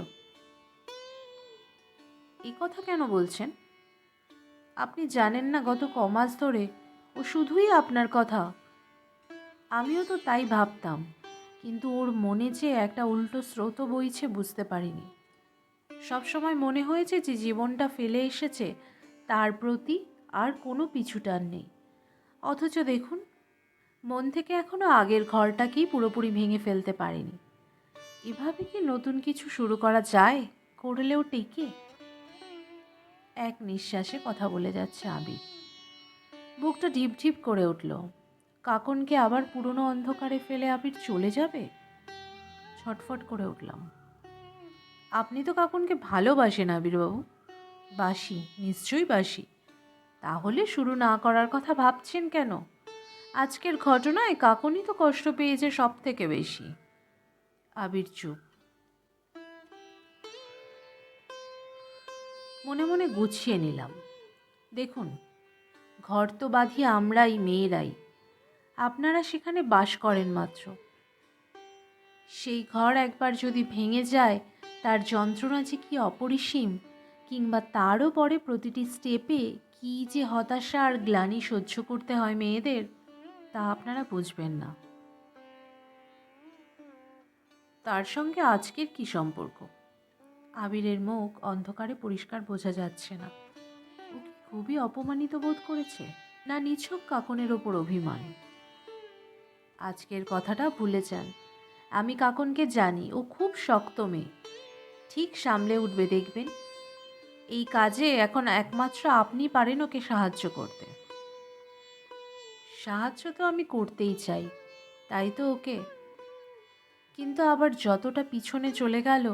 এই কথা কেন বলছেন? আপনি জানেন না গত কমাস ধরে ও শুধুই আপনার কথা। আমিও তো তাই ভাবতাম, কিন্তু ওর মনে যে একটা উল্টো স্রোতও বইছে বুঝতে পারিনি। সবসময় মনে হয়েছে যে জীবনটা ফেলে এসেছে তার প্রতি, আর কোনো পিছুটান নেই। অথচ দেখুন, মন থেকে এখনো আগের ঘরটাকেই পুরোপুরি ভেঙে ফেলতে পারিনি। এভাবে কি নতুন কিছু শুরু করা যায়? করলেও টেকে? এক নিঃশ্বাসে কথা বলে যাচ্ছে আবির। বুকটা ঢিপ ঢিপ করে উঠল। কাকনকে আবার পুরনো অন্ধকারে ফেলে আবির চলে যাবে? ছটফট করে উঠলাম। আপনি তো কাকনকে ভালোবাসেন আবিরবাবু। বাসি, নিশ্চয়ই বাসি। তাহলে শুরু না করার কথা ভাবছেন কেন? আজকের ঘটনায় কাকনই তো কষ্ট পেয়েছে সব থেকে বেশি। আবির চুপ। মনে মনে গুছিয়ে নিলাম। দেখুন, ঘর তো বাঁধি আমরাই, মেয়েরাই। আপনারা সেখানে বাস করেন মাত্র। সেই ঘর একবার যদি ভেঙে যায়, তার যন্ত্রণা যে কি অপরিসীম, কিংবা তারও পরে প্রতিটি স্টেপে কি যে হতাশা আর গ্লানি সহ্য করতে হয় মেয়েদের, তা আপনারা বুঝবেন না। তার সঙ্গে আজকের কি সম্পর্ক? আবিরের মুখ অন্ধকারে পরিষ্কার বোঝা যাচ্ছে না। ও কি খুবই অপমানিত বোধ করেছে, না নিছক কাকনের ওপর অভিমান? আজকের কথাটা ভুলে যান। আমি কাকনকে জানি, ও খুব শক্ত মেয়ে, ঠিক সামলে উঠবে দেখবেন। এই কাজে এখন একমাত্র আপনি পারেন ওকে সাহায্য করতে। সাহায্য তো আমি করতেই চাই, তাই তো ওকে। কিন্তু আবার যতটা পিছনে চলে গেল,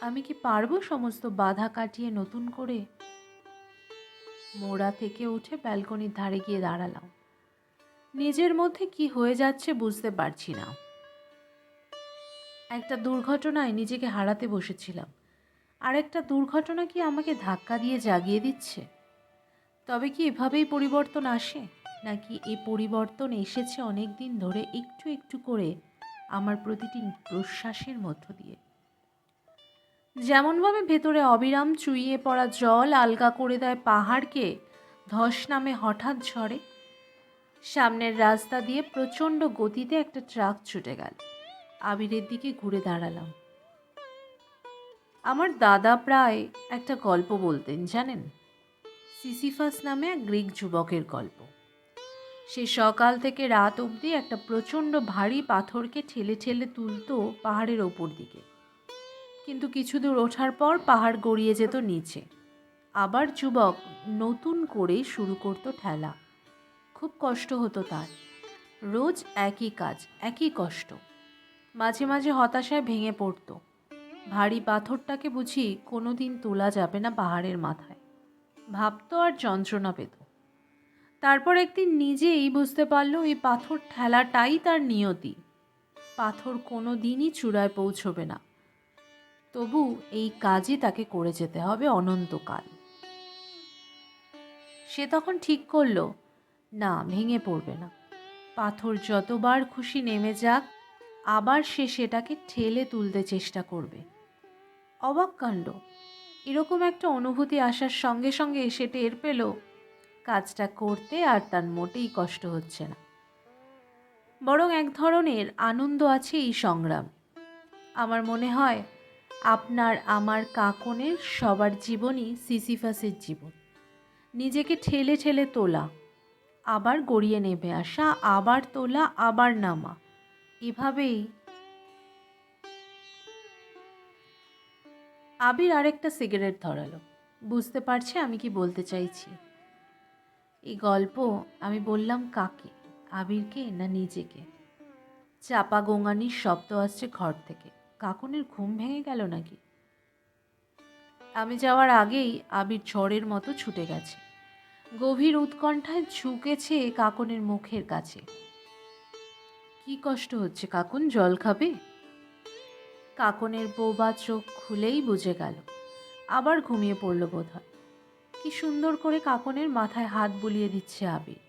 আমি কি পারবো সমস্ত বাধা কাটিয়ে নতুন করে? মোড়া থেকে উঠে ব্যালকনির ধারে গিয়ে দাঁড়ালাম। নিজের মধ্যে কি হয়ে যাচ্ছে বুঝতে পারছি না। একটা দুর্ঘটনায় নিজেকে হারাতে বসেছিলাম, আর একটা দুর্ঘটনা কি আমাকে ধাক্কা দিয়ে জাগিয়ে দিচ্ছে? তবে কি এভাবেই পরিবর্তন আসে, নাকি এই পরিবর্তন এসেছে অনেক দিন ধরে একটু একটু করে আমার প্রতিটি প্রশ্বাসের মধ্য দিয়ে? যেমনভাবে ভেতরে অবিরাম চুইয়ে পড়া জল আলগা করে দেয় পাহাড়কে, ধস নামে হঠাৎ ঝড়ে। সামনের রাস্তা দিয়ে প্রচণ্ড গতিতে একটা ট্রাক ছুটে গেল। আবিরের দিকে ঘুরে দাঁড়ালাম। আমার দাদা প্রায় একটা গল্প বলতেন জানেন, সিসিফাস নামে এক গ্রিক যুবকের গল্প। সে সকাল থেকে রাত অবধি একটা প্রচণ্ড ভারী পাথরকে ঠেলে ঠেলে তুলতো পাহাড়ের ওপর দিকে, কিন্তু কিছু দূর ওঠার পর পাহাড় গড়িয়ে যেত নিচে। আবার যুবক নতুন করে শুরু করতো ঠেলা। খুব কষ্ট হতো তার, রোজ একই কাজ, একই কষ্ট। মাঝে মাঝে হতাশায় ভেঙে পড়তো। ভারী পাথরটাকে বুঝি কোনো দিন তোলা যাবে না পাহাড়ের মাথায়, ভাবতো আর যন্ত্রণা পেত। তারপর একদিন নিজেই বুঝতে পারল এই পাথর ঠেলাটাই তার নিয়তি। পাথর কোনো দিনই চূড়ায় পৌঁছবে না, তবু এই কাজই তাকে করে যেতে হবে অনন্তকাল। সে তখন ঠিক করল, না, ভেঙে পড়বে না। পাথর যতবার খুশি নেমে যাক, আবার সে সেটাকে ঠেলে তুলতে চেষ্টা করবে। অবাক কাণ্ড! এরকম একটা অনুভূতি আসার সঙ্গে সঙ্গে সে টের পেল কাজটা করতে আর তার মোটেই কষ্ট হচ্ছে না, বরং এক ধরনের আনন্দ আছে এই সংগ্রাম। আমার মনে হয় আপনার, আমার, কাকনের সবার জীবনই সিসিফাসের জীবন। নিজেকে ঠেলে ঠেলে তোলা, আবার গড়িয়ে নেমে আসা, আবার তোলা, আবার নামা, এভাবেই। আবির আরেকটা সিগারেট ধরালো। বুঝতে পারছে আমি কি বলতে চাইছি। এই গল্প আমি বললাম কাকে, আবিরকে না নিজেকে? চাপা গোঙানির শব্দ আসছে ঘর থেকে। কাকনের ঘুম ভেঙে গেল নাকি? আমি যাওয়ার আগেই আবির ঝড়ের মতো ছুটে গেছে। গভীর উৎকণ্ঠায় ঝুঁকেছে কাকনের মুখের কাছে। কি কষ্ট হচ্ছে কাকন, জল খাবে? কাকনের বোবা চোখ খুলেই বুঝে গেল, আবার ঘুমিয়ে পড়ল বোধহয়। কি সুন্দর করে কাকনের মাথায় হাত বুলিয়ে দিচ্ছে আবির।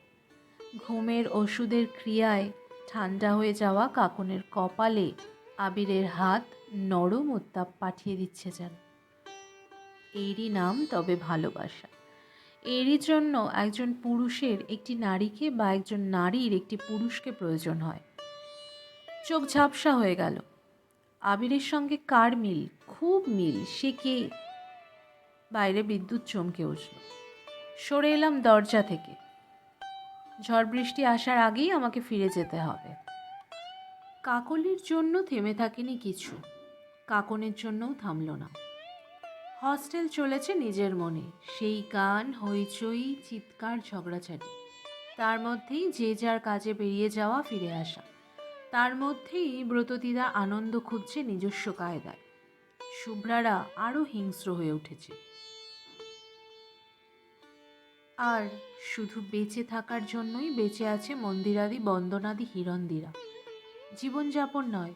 ঘুমের ওষুধের ক্রিয়ায় ঠান্ডা হয়ে যাওয়া কাকনের কপালে আবিরের হাত নরম উত্তাপ পাঠিয়ে দিচ্ছে যেন। এরই নাম তবে ভালোবাসা, এরই জন্য একজন পুরুষের একটি নারীকে বা একজন নারীর একটি পুরুষকে প্রয়োজন হয়। চোখ ঝাপসা হয়ে গেল। আবিরের সঙ্গে কার মিল? খুব মিল। সে কে? বাইরে বিদ্যুৎ চমকে উঠল। সরে এলাম দরজা থেকে। ঝড় বৃষ্টি আসার আগেই আমাকে ফিরে যেতে হবে। কাকলির জন্য থেমে থাকেনি কিছু, কাকনের জন্যও থামল না। হস্টেল চলেছে নিজের মনে, সেই গান, হইচই, চিৎকার, ঝগড়াঝাটি। তার মধ্যেই যে যার কাজে বেরিয়ে যাওয়া, ফিরে আসা। তার মধ্যেই ব্রততীরা আনন্দ খুঁজছে নিজস্ব কায়দায়। শুভ্রারা আরও হিংস্র হয়ে উঠেছে। আর শুধু বেঁচে থাকার জন্যই বেঁচে আছে মন্দিরাদি বন্দনাদি হিরণদিরা। জীবনযাপন নয়,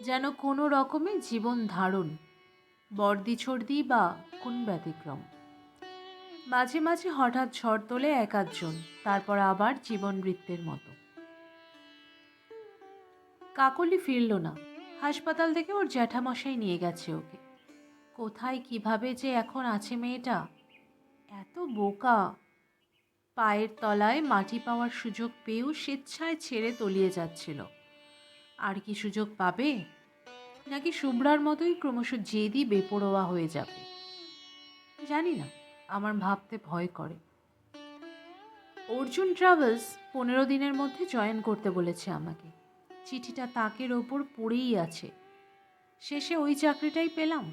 যেন কোনো রকমে জীবন ধারণ, বর্দি ছর্দি বা কোন ব্যতিক্রম। মাঝে মাঝে হঠাৎ ঝড় তোলে এক আধজন, তারপর আবার জীবন বৃত্তের মতো। কাকলি ফিরল না। হাসপাতাল থেকে ওর জ্যাঠামশাই নিয়ে গেছে ওকে। কোথায় কিভাবে যে এখন আছে মেয়েটা, এত বোকা। পায়ের তলায় মাটি পাওয়ার সুযোগ পেয়েও স্বেচ্ছায় ছেড়ে তলিয়ে যাচ্ছিল। আর কি সুযোগ পাবে? নাকি শুভ্রার মতোই ক্রমশ জেদি বেপরোয়া হয়ে যাবে? জানি না, আমার ভাবতে ভয় করে। অর্জুন ট্রাভেলস 15 দিনের মধ্যে জয়েন করতে বলেছে আমাকে। চিঠিটা তাকের ওপর পড়েই আছে। শেষে ওই চাকরিটাই পেলাম।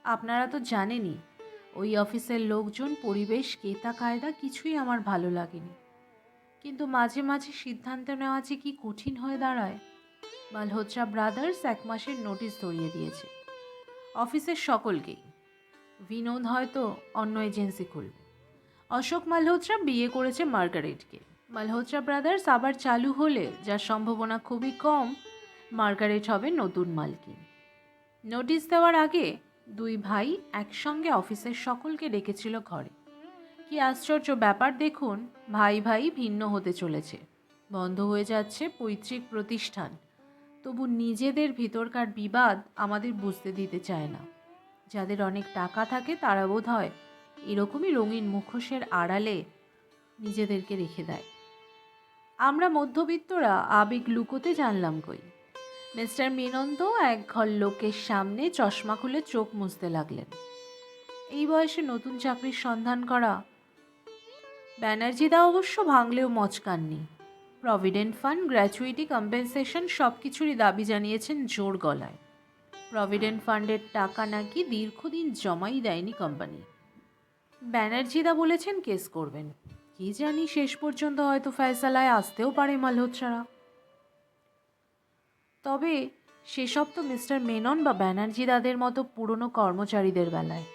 আপনারা তো জানেনই, ওই অফিসের লোকজন, পরিবেশ, কেতা কায়দা কিছুই আমার ভালো লাগেনি। কিন্তু মাঝে মাঝে সিদ্ধান্ত নেওয়া যে কি কঠিন হয়ে দাঁড়ায়। মালহোত্রা ব্রাদার্স 1 মাসের নোটিশ ধরিয়ে দিয়েছে অফিসের সকলকেই। বিনোদ হয়তো অন্য এজেন্সি খুলবে। অশোক মালহোত্রা বিয়ে করেছে মার্গারেটকে। মালহোত্রা ব্রাদার্স আবার চালু হলে, যার সম্ভাবনা খুবই কম, মার্গারেট হবে নতুন মালকিন। নোটিশ দেওয়ার আগে 2 ভাই একসঙ্গে অফিসের সকলকে ডেকেছিল ঘরে। কি আশ্চর্য ব্যাপার দেখুন, ভাই ভাই ভিন্ন হতে চলেছে, বন্ধ হয়ে যাচ্ছে পৈতৃক প্রতিষ্ঠান, তবু নিজেদের ভিতরকার বিবাদ আমাদের বুঝতে দিতে চায় না। যাদের অনেক টাকা থাকে তারা বোধ হয় এরকমই রঙিন মুখোশের আড়ালে নিজেদেরকে রেখে দেয়। আমরা মধ্যবিত্তরা আবেগ লুকোতে জানলাম কই। মিস্টার মেনন তো এক ঘর লোকের সামনে চশমা খুলে চোখ মুছতে লাগলেন। এই বয়সে নতুন চাকরির সন্ধান করা। ব্যানার্জিদা অবশ্য ভাঙলেও মচকাননি। প্রভিডেন্ট ফান্ড, গ্র্যাচুইটি, কম্পেনসেশন সব কিছুরই দাবি জানিয়েছেন জোর গলায়। প্রভিডেন্ট ফান্ডের টাকা নাকি দীর্ঘদিন জমাই দেয়নি কোম্পানি। ব্যানার্জিদা বলেছেন কেস করবেন। কি জানি, শেষ পর্যন্ত হয়তো ফয়সালায় আসতেও পারে মালহোত্রারা। তবে সেসব তো মিস্টার মেনন বা ব্যানার্জিদাদের মতো পুরনো কর্মচারীদের বেলায়।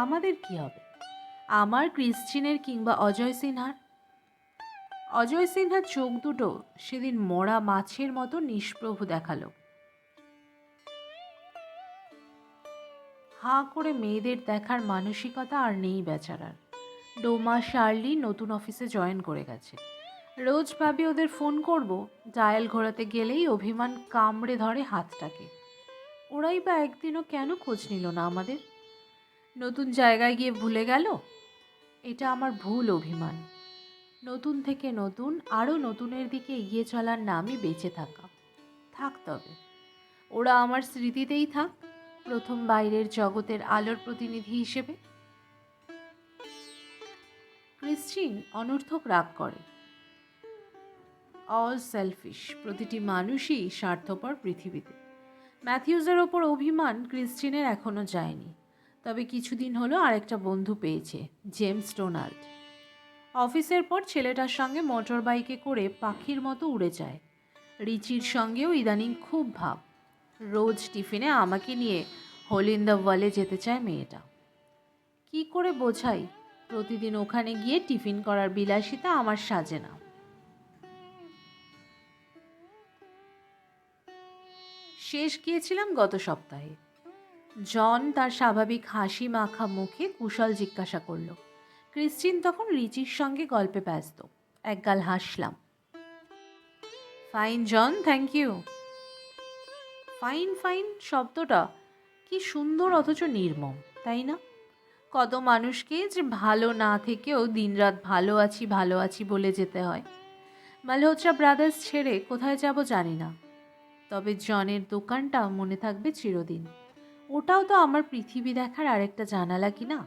আমাদের কি হবে? আমার, ক্রিশ্চিনের কিংবা অজয় সিনহার? অজয় সিনহার চোখ দুটো সেদিন মরা মাছের মতো নিষ্প্রভ দেখালো। হাঁ করে মেয়েদের দেখার মানসিকতা আর নেই বেচারার। ডোমা শার্লি নতুন অফিসে জয়েন করে গেছে। রোজ ভাবি ওদের ফোন করব, ডায়াল ঘোরাতে গেলেই অভিমান কামড়ে ধরে হাতটাকে। ওরাই বা একদিনও কেন খোঁজ নিল না আমাদের? নতুন জায়গায় গিয়ে ভুলে গেল? এটা আমার ভুল অভিমান। নতুন থেকে নতুন, আরও নতুনের দিকে এগিয়ে চলার নামই বেঁচে থাকা। থাক তবে, ওরা আমার স্মৃতিতেই থাক, প্রথম বাইরের জগতের আলোর প্রতিনিধি হিসেবে। ক্রিশ্চিন অনর্থক রাগ করে। অল সেলফিশ, প্রতিটি মানুষই স্বার্থপর পৃথিবীতে। ম্যাথিউসের ওপর অভিমান ক্রিশ্চিনের এখনও যায়নি। তবে কিছুদিন হলো আরেকটা বন্ধু পেয়েছে, জেমস ডোনাল্ড। অফিসের পর ছেলেটার সঙ্গে মোটর বাইকে করে পাখির মতো উড়ে যায়। রিচির সঙ্গেও ইদানিং খুব ভাব। রোজ টিফিনে আমাকে নিয়ে হোল ইন দ্য ওয়ালে যেতে চায় মেয়েটা। কি করে বোঝাই, প্রতিদিন ওখানে গিয়ে টিফিন করার বিলাসিতা আমার সাজে না। শেষ গিয়েছিলাম গত সপ্তাহে। জন তার স্বাভাবিক হাসি মাখা মুখে কুশল জিজ্ঞাসা করল। ক্রিশ্চিন তখন রিচির সঙ্গে গল্পে ব্যস্ত। একগাল হাসলাম। Fine John, thank you. Fine fine শব্দটা কি সুন্দর অথচ নির্মম, তাই না? কত মানুষকে যে ভালো না থেকেও দিনরাত ভালো আছি বলে যেতে হয়। মালহোত্রা ব্রাদার্স ছেড়ে কোথায় যাব জানি না, তবে জনের দোকানটা মনে থাকবে চিরদিন। ওটাও তো আমার পৃথিবী দেখার আরেকটা জানালা কি না?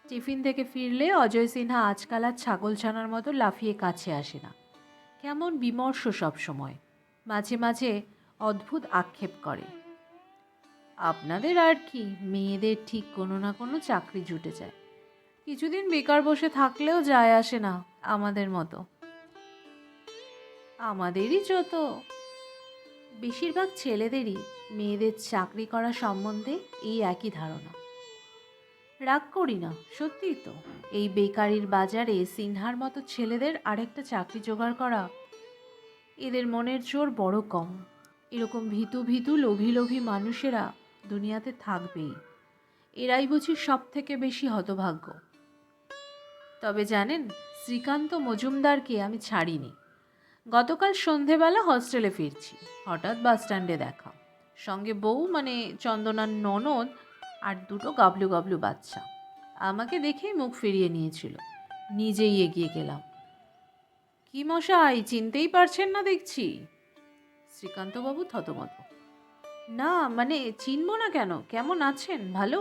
টিফিন থেকে ফিরলে অজয় সিনহা আজকাল আর ছাগলছানার মতো লাফিয়ে কাছে আসে না, কেমন বিমর্ষ সব সময়। মাঝে মাঝে অদ্ভুত আক্ষেপ করে, আপনাদের আর কি, মেয়েদের ঠিক কোনো না কোনো চাকরি জুটে যায়, কিছুদিন বেকার বসে থাকলেও যায় আসে না আমাদের মতো। আমাদেরই যত, বেশিরভাগ ছেলেদেরই মেয়েদের চাকরি করা সম্বন্ধে এই একই ধারণা। রাগ করি না, সত্যিই তো এই বেকারির বাজারে সিনহার মতো ছেলেদের আরেকটা চাকরি জোগাড় করা, এদের মনের জোর বড় কম। এরকম ভীতু ভীতু লোভী লোভী মানুষেরা দুনিয়াতে থাকবেই, এরাই বুঝি সব থেকে বেশি হতভাগ্য। তবে জানেন, শ্রীকান্ত মজুমদারকে আমি ছাড়িনি। গতকাল সন্ধেবেলা হস্টেলে ফিরছি, হঠাৎ বাসস্ট্যান্ডে দেখা, সঙ্গে বউ মানে চন্দনার ননদ আর দুটো গাবলু গাবলু বাচ্চা। আমাকে দেখেই মুখ ফিরিয়ে নিয়েছিল, নিজেই এগিয়ে গেলাম। কি মশাই, চিনতেই পারছেন না দেখছি। শ্রীকান্তবাবু থতমত। না মানে চিনব না কেন, কেমন আছেন, ভালো?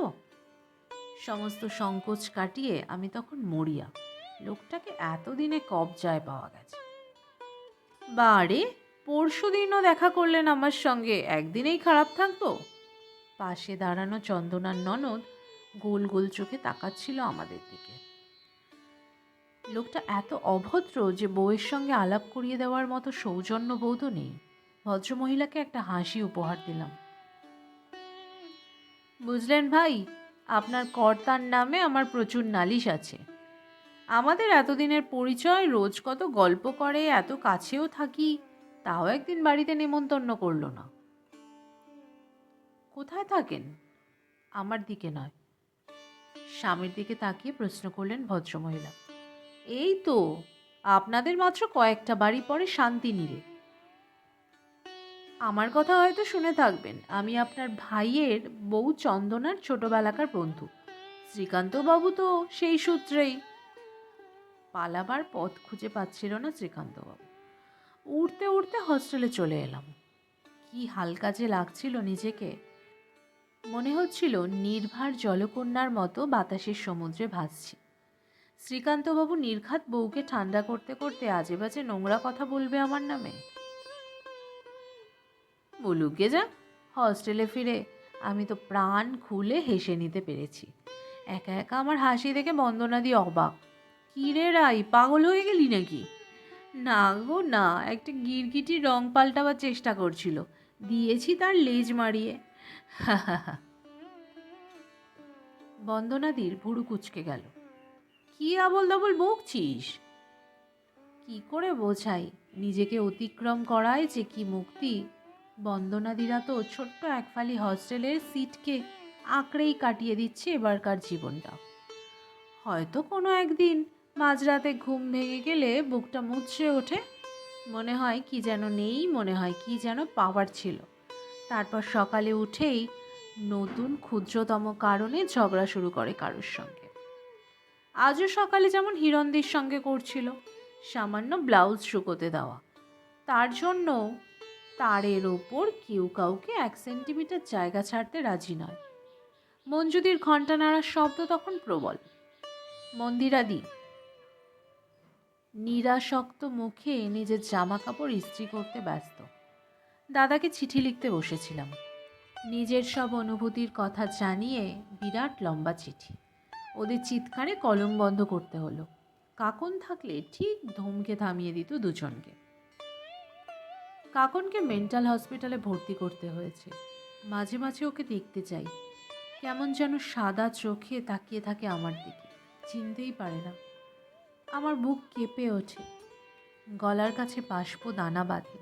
সমস্ত সংকোচ কাটিয়ে আমি তখন মরিয়া, লোকটাকে এতদিনে কবজায় পাওয়া গেছে। বারে, পরশু দিনও দেখা করলেন আমার সঙ্গে, একদিনেই খারাপ থাকবো? পাশে দাঁড়ানো চন্দনার ননদ গোল গোল চোখে তাকাচ্ছিল আমাদের দিকে। লোকটা এত অভদ্র যে বউয়ের সঙ্গে আলাপ করিয়ে দেওয়ার মতো সৌজন্য বোধ নেই। ভদ্রমহিলাকে একটা হাসি উপহার দিলাম। বুঝলেন ভাই, আপনার কর্তার নামে আমার প্রচুর নালিশ আছে। আমাদের এতদিনের পরিচয়, রোজ কত গল্প করে, এত কাছেও থাকি, তাও একদিন বাড়িতে নেমন্তন্ন করলো না। কোথায় থাকেন? আমার দিকে নয়, স্বামীর দিকে তাকিয়ে প্রশ্ন করলেন ভদ্রমহিলা। এই তো আপনাদের মাত্র কয়েকটা বাড়ি পরে শান্তিনীড়ে। আমার কথা হয়তো শুনে থাকবেন, আমি আপনার ভাইয়ের বউ চন্দনার ছোটবেলাকার বন্ধু। শ্রীকান্তবাবু তো সেই সূত্রেই। পালাবার পথ খুঁজে পাচ্ছিল না শ্রীকান্তবাবু। উড়তে উড়তে হস্টেলে চলে এলাম। কি হালকা যে লাগছিল নিজেকে, মনে হচ্ছিল নির্ভার জলকন্যার মতো বাতাসের সমুদ্রে ভাসছি। শ্রীকান্তবাবু নির্ঘাত বউকে ঠান্ডা করতে করতে আজে বাজে নোংরা কথা বলবে আমার নামে। বলুকে যা, হস্টেলে ফিরে আমি তো প্রাণ খুলে হেসে নিতে পেরেছি। একা একা আমার হাসি দেখে বন্দনাদি অবাক। কি রে রাই, পাগল হয়ে গেলি নাকি? না গো না, একটা গিরগিটির রং পাল্টাবার চেষ্টা করছিল, দিয়েছি তার লেজ মারিয়ে। বন্দনাদির ভুরু কুচকে গেল। কি আবল দাবল বকছিস? কি করে বোঝাই, নিজেকে অতিক্রম করায় যে কি মুক্তি। বন্দনাদিরা তো ছোট্ট একফালি হস্টেলের সিটকে আঁকড়েই কাটিয়ে দিচ্ছে এবারকার জীবনটা। হয়তো কোনো একদিন মাঝরাতে ঘুম ভেঙে গেলে বুকটা মুচড়ে ওঠে, মনে হয় কি যেন নেই, মনে হয় কি যেন পাওয়ার ছিল। তারপর সকালে উঠেই নতুন ক্ষুদ্রতম কারণে ঝগড়া শুরু করে কারোর সঙ্গে। আজও সকালে যেমন হিরণদির সঙ্গে করছিল, সামান্য ব্লাউজ শুকোতে দেওয়া, তার জন্য তারের ওপর কেউ কাউকে 1 সেন্টিমিটার জায়গা ছাড়তে রাজি নয়। মঞ্জুদির ঘণ্টা নাড়ার শব্দ তখন প্রবল। মন্দিরাদি নিরাসক্ত মুখে নিজের জামা কাপড় ইস্ত্রি করতে ব্যস্ত। দাদাকে চিঠি লিখতে বসেছিলাম, নিজের সব অনুভূতির কথা জানিয়ে, বিরাট লম্বা চিঠি। ওদের চিৎকারে কলম বন্ধ করতে হলো। কাকন থাকলে ঠিক ধমকে থামিয়ে দিত দুজনকে। কাকনকে মেন্টাল হসপিটালে ভর্তি করতে হয়েছে। মাঝে মাঝে ওকে দেখতে চাই, কেমন যেন সাদা চোখে তাকিয়ে থাকে আমার দিকে, চিনতেই পারে না। আমার বুক কেঁপে ওঠে, গলার কাছে বাষ্প দানা বাঁধে।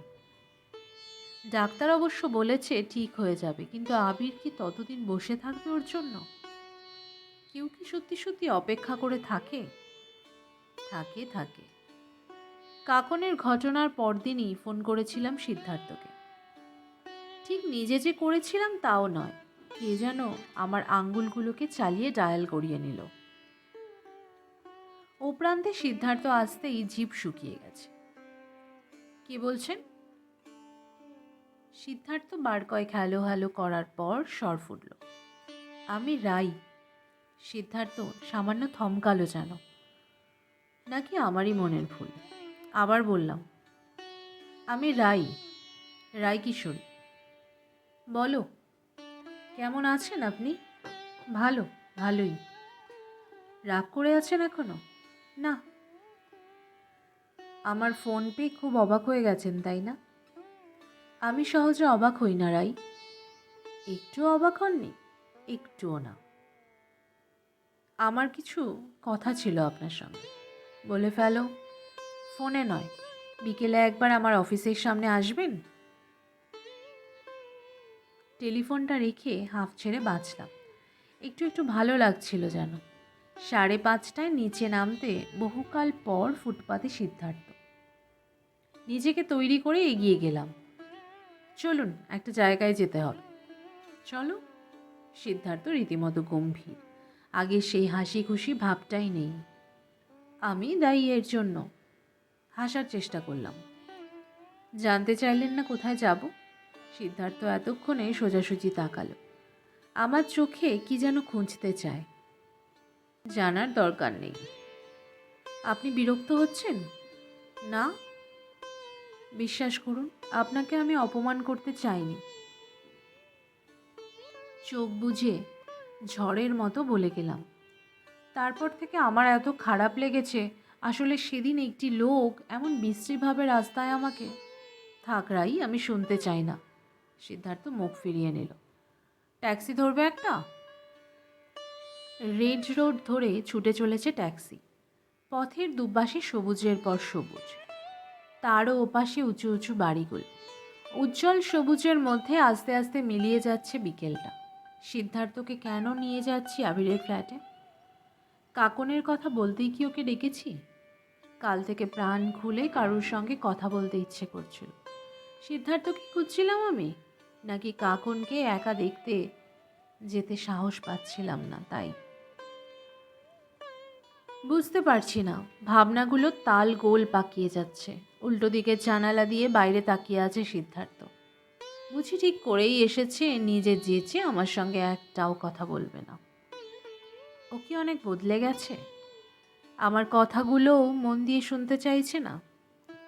ডাক্তার অবশ্য বলেছে ঠিক হয়ে যাবে, কিন্তু আবির কি ততদিন বসে থাকবে ওর জন্য? কেউ কি সত্যি সত্যি অপেক্ষা করে থাকে? থাকে থাকে। কাকনের ঘটনার পরদিনই ফোন করেছিলাম সিদ্ধার্থকে। ঠিক নিজে যে করেছিলাম তাও নয়, কে যেন আমার আঙ্গুলগুলোকে চালিয়ে ডায়াল করিয়ে নিল। ও প্রান্তে সিদ্ধার্থ আসতেই জিভ শুকিয়ে গেছে। কে বলছেন? সিদ্ধার্থ বার কয়েক হ্যালো হ্যালো করার পর স্বর ফুটল। আমি রাই। সিদ্ধার্থ সামান্য থমকালো যেন, নাকি আমারই মনের ভুল। আবার বললাম, আমি রাই, রাই কিশোরী। বলো, কেমন আছেন আপনি? ভালোই। রাগ করে আছেন এখনো? না। আমার ফোন পেয়ে খুব অবাক হয়ে গেছেন, তাই না? আমি সহজে অবাক হই না রাই। একটু অবাক হননি? একটুও না। আমার কিছু কথা ছিল আপনার সঙ্গে। বলে ফেলো। ফোনে নয়, বিকেলে একবার আমার অফিসের সামনে আসবেন? টেলিফোনটা রেখে হাঁফ ছেড়ে বাঁচলাম। একটু ভালো লাগছিল যেন। 5:30টায় নিচে নামতে বহুকাল পর ফুটপাতে সিদ্ধার্থ। নিজেকে তৈরি করে এগিয়ে গেলাম। চলুন, একটা জায়গায় যেতে হবে। চলো। সিদ্ধার্থ রীতিমতো গম্ভীর। আগে সেই হাসি খুশি ভাবটাই নেই। আমি দায়ী এর জন্য। হাসার চেষ্টা করলাম। জানতে চাইলেন না কোথায় যাব? সিদ্ধার্থ এতক্ষণে সোজাসুজি তাকালো। আমার চোখে কি যেন খুঁজতে চায়। জানার দরকার নেই। আপনি বিরক্ত হচ্ছেন? না। বিশ্বাস করুন, আপনাকে আমি অপমান করতে চাইনি। চোখ বুজে ঝড়ের মতো বলে গেলাম। তারপর থেকে আমার এত খারাপ লেগেছে। আসলে সেদিন একটি লোক এমন বিশ্রীভাবে রাস্তায় আমাকে... থাক রাই, আমি শুনতে চাই না। সিদ্ধার্থ মুখ ফিরিয়ে নিল। ট্যাক্সি ধরবে একটা? রেড রোড ধরে ছুটে চলেছে ট্যাক্সি। পথের দুপাশে সবুজের পর সবুজ, তারও ওপাশে উঁচু উঁচু বাড়িগুলো। উজ্জ্বল সবুজের মধ্যে আস্তে আস্তে মিলিয়ে যাচ্ছে বিকেলটা। সিদ্ধার্থকে কেন নিয়ে যাচ্ছি আবিরের ফ্ল্যাটে? কাকনের কথা বলতেই কি ওকে ডেকেছি? কাল থেকে প্রাণ খুলে কারোর সঙ্গে কথা বলতে ইচ্ছে করছিল। সিদ্ধার্থকে খুঁজছিলাম আমি, নাকি কাকনকে একা দেখতে যেতে সাহস পাচ্ছিলাম না তাই? বুঝতে পারছি না। ভাবনাগুলো তাল গোল পাকিয়ে যাচ্ছে। উল্টো দিকের জানালা দিয়ে বাইরে তাকিয়ে আছে সিদ্ধার্থ। বুঝি ঠিক করেই এসেছে নিজে যেচে আমার সঙ্গে একটাও কথা বলবে না। ও কি অনেক বদলে গেছে? আমার কথাগুলো মন দিয়ে শুনতে চাইছে না?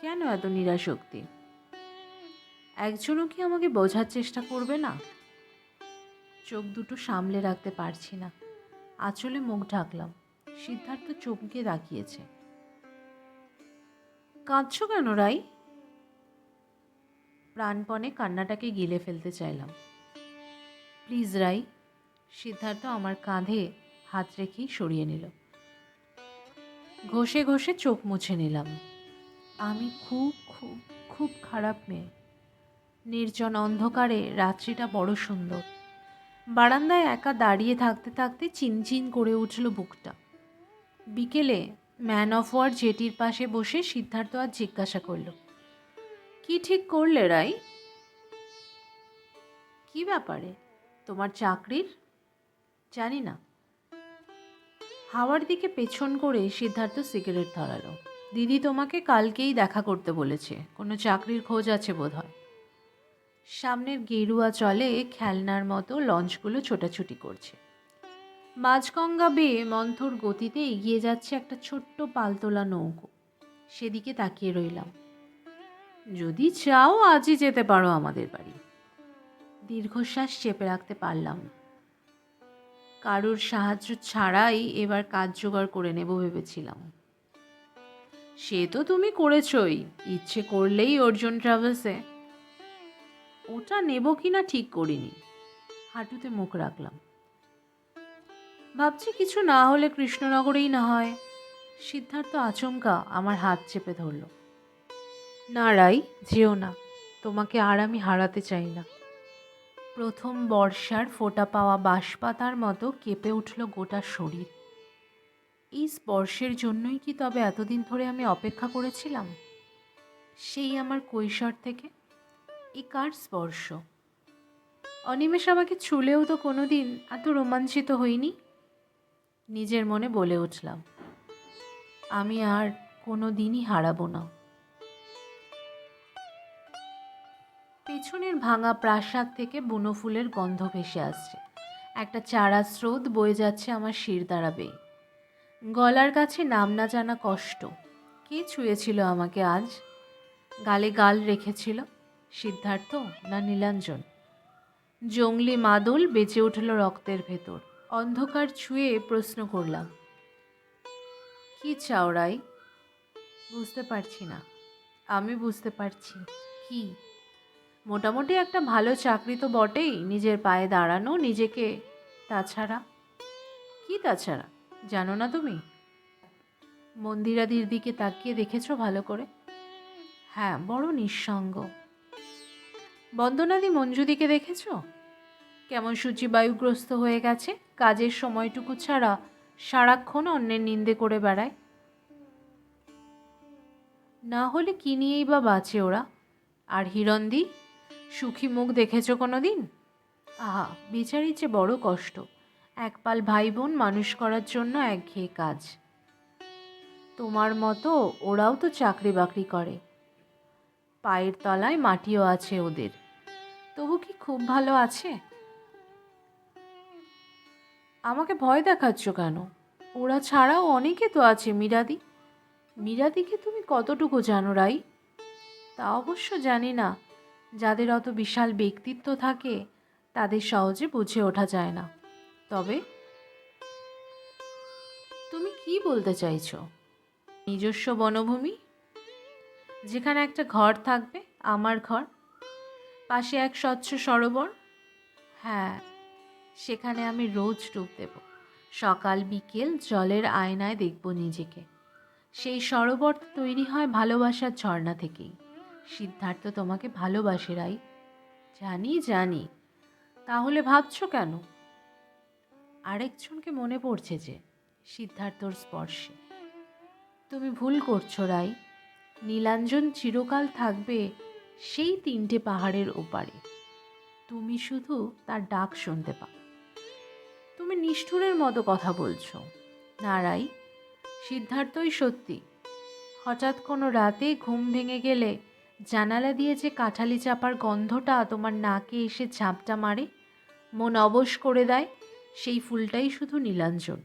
কেন এত নিরাশক্তি? একজনও কি আমাকে বোঝার চেষ্টা করবে না? চোখ দুটো সামলে রাখতে পারছি না। আঁচলে মুখ ঢাকলাম। সিদ্ধার্থ চমকে তাকিয়েছে। কাঁদছো কেন রাই? প্রাণপণে কান্নাটাকে গিলে ফেলতে চাইলাম। প্লিজ রাই। সিদ্ধার্থ আমার কাঁধে হাত রেখেই সরিয়ে নিল। ঘষে ঘষে চোখ মুছে নিলাম। আমি খুব খুব খুব খারাপ মেয়ে। নির্জন অন্ধকারে রাত্রিটা বড় সুন্দর। বারান্দায় একা দাঁড়িয়ে থাকতে থাকতে চিনচিন করে উঠল বুকটা। বিকেলে ম্যান অফ ওয়ার জেটির পাশে বসে সিদ্ধার্থ আজ জিজ্ঞাসা করল, কি ঠিক করলে রাই? কি ব্যাপারে? তোমার চাকরির? জানি না। হাওয়ার দিকে পেছন করে সিদ্ধার্থ সিগারেট ধরালো। দিদি তোমাকে কালকেই দেখা করতে বলেছে। কোনো চাকরির খোঁজ আছে বোধহয়। সামনের গেরুয়া জলে খেলনার মতো লঞ্চগুলো ছোটাছুটি করছে। মাঝগঙ্গা বেয়ে মন্থর গতিতে এগিয়ে যাচ্ছে একটা ছোট্ট পালতোলা নৌকো। সেদিকে তাকিয়ে রইলাম। যদি চাও আজই যেতে পারো আমাদের বাড়ি। দীর্ঘশ্বাস চেপে রাখতে পারলাম না। কারোর সাহায্য ছাড়াই এবার কাজ জোগাড় করে নেব ভেবেছিলাম। সে তো তুমি করেছই, ইচ্ছে করলেই অর্জুন ট্রাভেলসে। ওটা নেব কিনা ঠিক করিনি। হাঁটুতে মুখ রাখলাম। ভাবছি কিছু না হলে কৃষ্ণনগরেই না হয়। সিদ্ধার্থ আচমকা আমার হাত চেপে ধরল। না রাই, যেও না। তোমাকে আর আমি হারাতে চাই না। প্রথম বর্ষার ফোঁটা পাওয়া বাঁশপাতার মতো কেঁপে উঠল গোটা শরীর। এই স্পর্শের জন্যই কি তবে এতদিন ধরে আমি অপেক্ষা করেছিলাম? সেই আমার কৈশোর থেকে। এ কার স্পর্শ? অনিমেষ আমাকে ছুলেও তো কোনো দিন এত রোমাঞ্চিত হইনি। নিজের মনে বলে উঠলাম, আমি আর কোনো দিনই হারাবো না। পেছনের ভাঙা প্রাসাদ থেকে বুনো ফুলের গন্ধ ভেসে আসছে। একটা চারা স্রোত বয়ে যাচ্ছে আমার শিরদাঁড়া বেয়ে। গলার কাছে নাম না জানা কষ্ট। কে ছুঁয়েছিল আমাকে আজ? গালে গাল রেখেছিল সিদ্ধার্থ না নীলাঞ্জন? জংলি মাদল বেঁচে উঠল রক্তের ভেতর। অন্ধকার ছুঁয়ে প্রশ্ন করলাম, কি চাও রাই? বুঝতে পারছি না। আমি বুঝতে পারছি। কি? মোটামুটি একটা ভালো চাকরি তো বটেই, নিজের পায়ে দাঁড়ানো, নিজেকে। তাছাড়া? কি তাছাড়া? জানো না তুমি? মন্দিরাদির দিকে তাকিয়ে দেখেছো ভালো করে? হ্যাঁ, বড় নিঃসঙ্গ। বন্দনাদি মঞ্জুদিকে দেখেছো? কেমন সূচিবায়ুগ্রস্ত হয়ে গেছে, কাজের সময়টুকু ছাড়া সারাক্ষণ অন্যের নিন্দে করে বেড়ায়। না হলে কি নিয়েই বা বাঁচে ওরা? আর হিরণদি, সুখী মুখ দেখেছো কোনো দিন? আহা, বেচারির যে বড় কষ্ট। একপাল ভাই বোন মানুষ করার জন্য একঘেয়ে কাজ। তোমার মতো ওরাও তো চাকরি বাকরি করে, পায়ের তলায় মাটিও আছে ওদের। তবু কি খুব ভালো আছে? আমাকে ভয় দেখাচ্ছ কেন? ওরা ছাড়াও অনেকে তো আছে। মীরাদি। মীরাদিকে তুমি কতটুকু জানো রাই? তা অবশ্য জানি না। যাদের অত বিশাল ব্যক্তিত্ব থাকে তাদের সহজে বুঝে ওঠা যায় না। তবে তুমি কি বলতে চাইছো? নিজস্ব বনভূমি, যেখানে একটা ঘর থাকবে, আমার ঘর, পাশে এক স্বচ্ছ সরোবর। হ্যাঁ, সেখানে আমি রোজ ডুব দেব। সকাল বিকেল জলের আয়নায় দেখব নিজেকে। সেই সরোবর তৈরি হয় ভালোবাসার ঝর্ণা থেকেই। সিদ্ধার্থ তোমাকে ভালোবাসে রাই। জানি জানি। তাহলে ভাবছো কেন? আরেকজনকে মনে পড়ছে যে, সিদ্ধার্থর স্পর্শে। তুমি ভুল করছো রাই। নীলাঞ্জন চিরকাল থাকবে সেই 3টে পাহাড়ের ওপারে। তুমি শুধু তার ডাক শুনতে পাও। তুমি নিষ্ঠুরের মতো কথা বলছো। না রাই, সিদ্ধার্থই সত্যি। হঠাৎ কোনো রাতে ঘুম ভেঙে গেলে জানালা দিয়ে যে কাঁঠালি চাপার গন্ধটা তোমার নাকে এসে ঝাপটা মারে, মন অবশ করে দেয়, সেই ফুলটাই শুধু নীলাঞ্জন।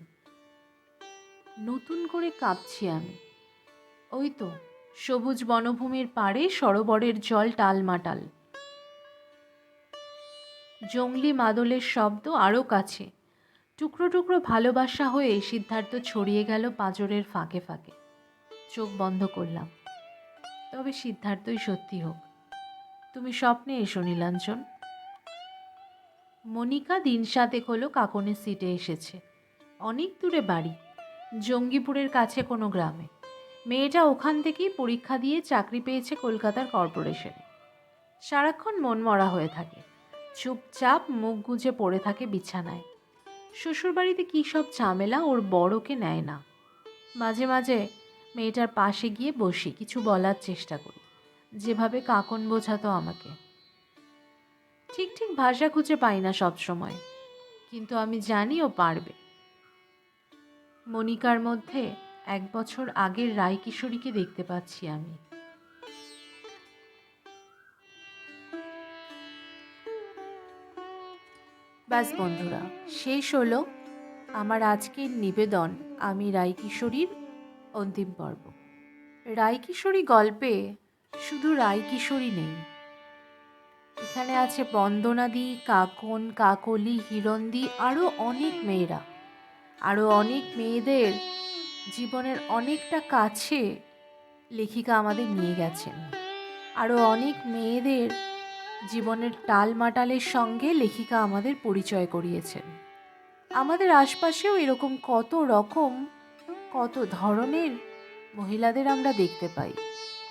নতুন করে কাঁপছি আমি। ওই তো সবুজ বনভূমির পাড়ে সরোবরের জল টালমাটাল। জংলি মাদলের শব্দ আরও কাছে। টুকরো টুকরো ভালোবাসা হয়ে সিদ্ধার্থ ছড়িয়ে গেল পাঁজরের ফাঁকে ফাঁকে। চোখ বন্ধ করলাম। তবে সিদ্ধার্থই সত্যি হোক। তুমি স্বপ্নে এসো নীলাঞ্জন। মনিকা দিন 7 হলো কাকনের সিটে এসেছে। অনেক দূরে বাড়ি, জঙ্গিপুরের কাছে কোনো গ্রামে। মেয়েটা ওখান থেকেই পরীক্ষা দিয়ে চাকরি পেয়েছে কলকাতার কর্পোরেশনে। সারাক্ষণ মনমরা হয়ে থাকে, চুপচাপ মুখ গুজে পড়ে থাকে বিছানায়। শ্বশুরবাড়িতে কী সব ঝামেলা ওর বড়কে নেয় না। মাঝে মাঝে মেয়েটার পাশে গিয়ে বসি, কিছু বলার চেষ্টা করি, যেভাবে কাকন বোঝাতো আমাকে। ঠিক ঠিক ভাষা খুঁজে পাই না সব সময়, কিন্তু আমি জানি ও পারবে। মনিকার মধ্যে 1 বছর আগের রায় কিশোরীকে দেখতে পাচ্ছি আমি। ব্যাস বন্ধুরা, শেষ হলো আমার আজকের নিবেদন আমি রায়কিশোরীর অন্তিম পর্ব। রায়কিশোরী গল্পে শুধু রায়কিশোরী নেই, এখানে আছে বন্দনাদি, কাকন, কাকলি, হিরণদি, আরও অনেক মেয়েরা। আরও অনেক মেয়েদের জীবনের অনেকটা কাছে লেখিকা আমাদের নিয়ে গেছেন। আরও অনেক মেয়েদের জীবনের টালমাটালের সঙ্গে লেখিকা আমাদের পরিচয় করিয়েছেন। আমাদের আশপাশেও এরকম কত রকম, কত ধরনের মহিলাদের আমরা দেখতে পাই।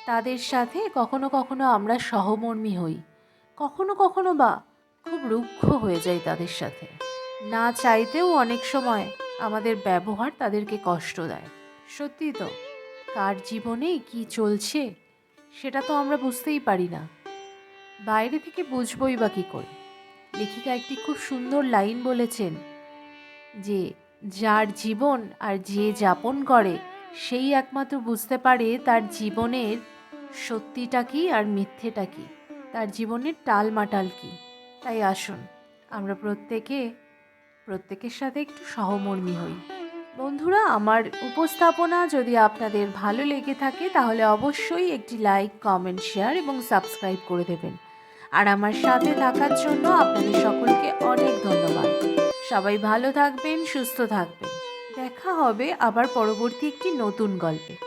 তাদের সাথে কখনো কখনো আমরা সহমর্মী হই, কখনো কখনো বা খুব রুক্ষ হয়ে যাই তাদের সাথে। না চাইতেও অনেক সময় আমাদের ব্যবহার তাদেরকে কষ্ট দেয়। সত্যি তো, কার জীবনে কি চলছে সেটা তো আমরা বুঝতেই পারি না। বাইরে থেকে বুঝবই বা কী করে? লেখিকা একটি খুব সুন্দর লাইন বলেছেন যে যার জীবন আর যে যাপন করে সেই একমাত্র বুঝতে পারে তার জীবনের সত্যিটা কি আর মিথ্যেটা কি, তার জীবনের টালমাটাল কি। তাই আসুন আমরা প্রত্যেকের সাথে একটু সহমর্মী হই। বন্ধুরা, আমার উপস্থাপনা যদি আপনাদের ভালো লেগে থাকে তাহলে অবশ্যই একটি লাইক, কমেন্ট, শেয়ার এবং সাবস্ক্রাইব করে দেবেন। আর আমার সাথে থাকার জন্য আপনাদের সকলকে অনেক ধন্যবাদ। সবাই ভালো থাকবেন, সুস্থ থাকবেন। দেখা হবে আবার পরবর্তী একটি নতুন গল্পে।